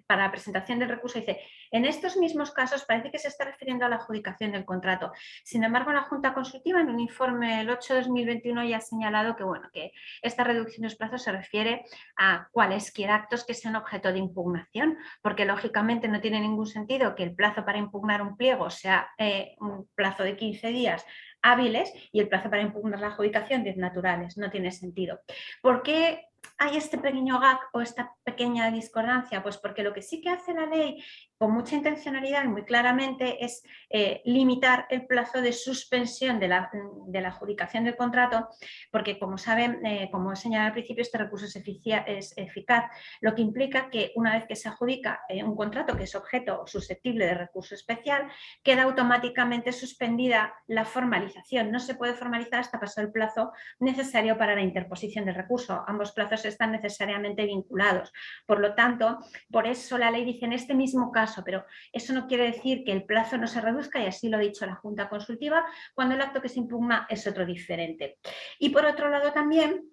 para la presentación del recurso, dice, en estos mismos casos parece que se está refiriendo a la adjudicación del contrato. Sin embargo, la Junta Consultiva en un informe el 8/2021 ya ha señalado que, bueno, que esta reducción de los plazos se refiere a cualesquiera actos que sean objeto de impugnación, porque lógicamente no tiene ningún sentido que el plazo para impugnar un pliego sea un plazo de 15 días hábiles y el plazo para impugnar la adjudicación 10 naturales. No tiene sentido. ¿Por qué hay este pequeño gap o esta pequeña discordancia? Pues porque lo que sí que hace la ley con mucha intencionalidad y muy claramente es limitar el plazo de suspensión de la adjudicación del contrato, porque como saben, como he señalado al principio, este recurso es eficaz, lo que implica que una vez que se adjudica un contrato que es objeto susceptible de recurso especial, queda automáticamente suspendida la formalización. No se puede formalizar hasta pasar el plazo necesario para la interposición del recurso. Ambos plazos están necesariamente vinculados. Por lo tanto, por eso la ley dice en este mismo caso, pero eso no quiere decir que el plazo no se reduzca, y así lo ha dicho la Junta Consultiva, cuando el acto que se impugna es otro diferente. Y por otro lado también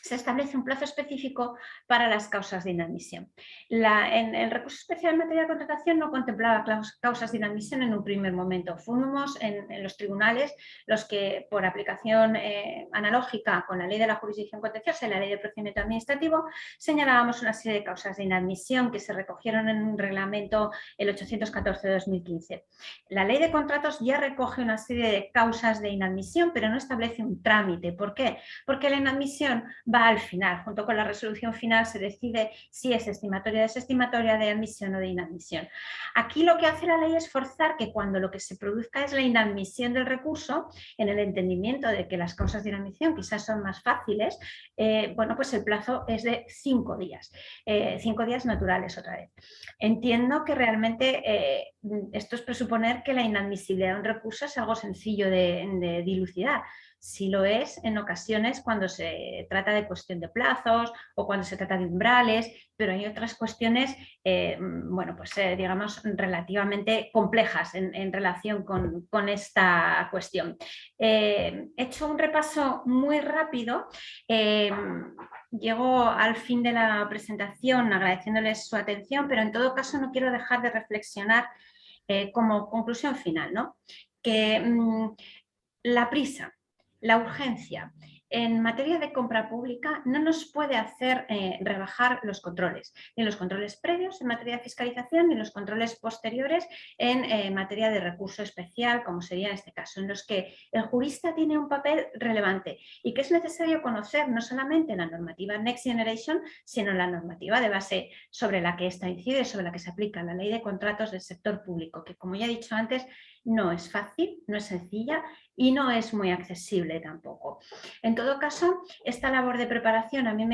se establece un plazo específico para las causas de inadmisión. En el recurso especial en materia de contratación no contemplaba causas de inadmisión en un primer momento. Fuimos en los tribunales los que, por aplicación analógica con la ley de la jurisdicción contenciosa y la ley de procedimiento administrativo, señalábamos una serie de causas de inadmisión que se recogieron en un reglamento el 814 de 2015. La ley de contratos ya recoge una serie de causas de inadmisión, pero no establece un trámite. ¿Por qué? Porque la inadmisión va al final, junto con la resolución final se decide si es estimatoria, desestimatoria, de admisión o de inadmisión. Aquí lo que hace la ley es forzar que cuando lo que se produzca es la inadmisión del recurso, en el entendimiento de que las causas de inadmisión quizás son más fáciles, bueno, pues el plazo es de 5 días, 5 días naturales otra vez. Entiendo que realmente esto es presuponer que la inadmisibilidad de un recurso es algo sencillo de dilucidar. Sí lo es en ocasiones cuando se trata de cuestión de plazos o cuando se trata de umbrales, pero hay otras cuestiones, bueno, pues digamos relativamente complejas en relación con esta cuestión. He hecho un repaso muy rápido. Llego al fin de la presentación agradeciéndoles su atención, pero en todo caso no quiero dejar de reflexionar como conclusión final, ¿no? Que la prisa, la urgencia en materia de compra pública no nos puede hacer rebajar los controles, ni los controles previos en materia de fiscalización, ni los controles posteriores en materia de recurso especial, como sería en este caso, en los que el jurista tiene un papel relevante y que es necesario conocer no solamente la normativa Next Generation, sino la normativa de base sobre la que ésta incide, sobre la que se aplica la ley de contratos del sector público, que como ya he dicho antes, no es fácil, no es sencilla y no es muy accesible tampoco. En todo caso, esta labor de preparación a mí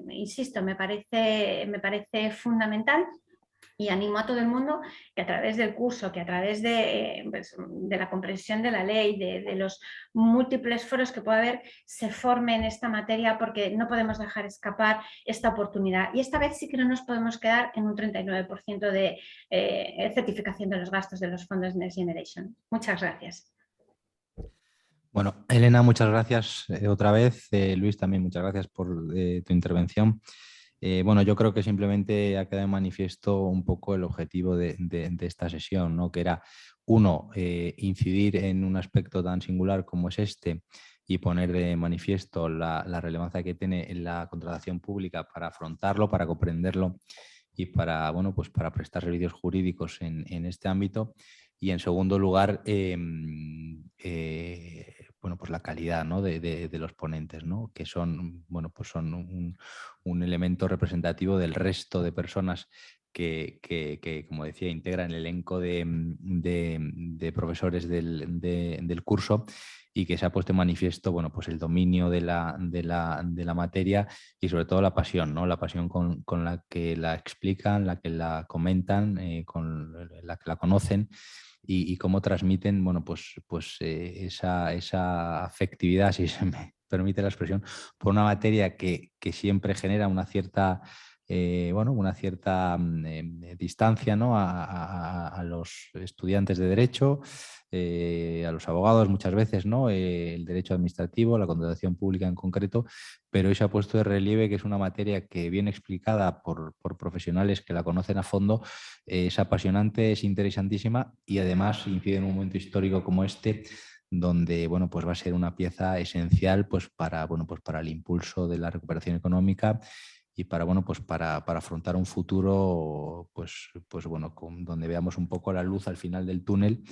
insisto, me parece fundamental. Y animo a todo el mundo que a través del curso, que a través de la comprensión de la ley, de los múltiples foros que pueda haber, se forme en esta materia, porque no podemos dejar escapar esta oportunidad. Y esta vez sí que no nos podemos quedar en un 39% de certificación de los gastos de los fondos Next Generation. Muchas gracias. Bueno, Elena, muchas gracias otra vez. Luis, también muchas gracias por tu intervención. Bueno, yo creo que simplemente ha quedado de manifiesto un poco el objetivo de esta sesión, ¿no? Que era, uno, incidir en un aspecto tan singular como es este y poner de manifiesto la relevancia que tiene en la contratación pública para afrontarlo, para comprenderlo y para, bueno, pues para prestar servicios jurídicos en este ámbito. Y en segundo lugar, bueno, pues la calidad, ¿no? de los ponentes, ¿no? Que son, bueno, pues son un elemento representativo del resto de personas que, como decía, integran el elenco de profesores del curso, y que se ha puesto en manifiesto, bueno, pues el dominio de la materia y sobre todo la pasión, ¿no? La pasión con la que la explican, la que la comentan, con la que la conocen. Y cómo transmiten, bueno, pues esa afectividad, si se me permite la expresión, por una materia que siempre genera una cierta, bueno, una cierta distancia, ¿no? a los estudiantes de derecho, a los abogados muchas veces, ¿no? El derecho administrativo, la contratación pública en concreto, pero hoy se ha puesto de relieve que es una materia que, bien explicada por profesionales que la conocen a fondo, es apasionante, es interesantísima y además incide en un momento histórico como este, donde, bueno, pues va a ser una pieza esencial, pues para, bueno, pues para el impulso de la recuperación económica y para, bueno, pues para afrontar un futuro, pues bueno, donde veamos un poco la luz al final del túnel.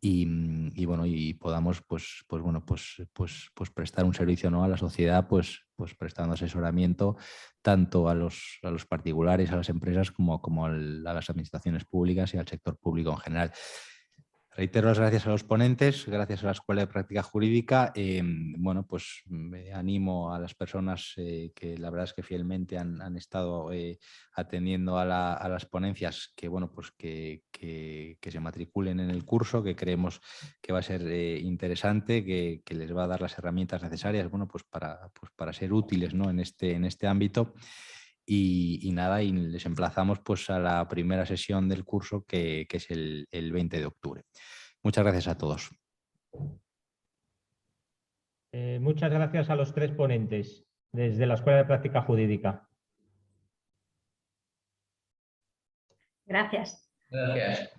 Y bueno, y podamos pues prestar un servicio, ¿no? a la sociedad, pues prestando asesoramiento tanto a los particulares, a las empresas, como a las administraciones públicas y al sector público en general. Reitero las gracias a los ponentes, gracias a la Escuela de Práctica Jurídica. Bueno, pues animo a las personas que la verdad es que fielmente han estado atendiendo a las ponencias, que bueno, pues que se matriculen en el curso, que creemos que va a ser interesante, que les va a dar las herramientas necesarias, bueno, pues para ser útiles, ¿no? en este ámbito. Y nada, y les emplazamos pues a la primera sesión del curso, que es el 20 de octubre. Muchas gracias a todos. Muchas gracias a los tres ponentes desde la Escuela de Práctica Jurídica. Gracias. Gracias.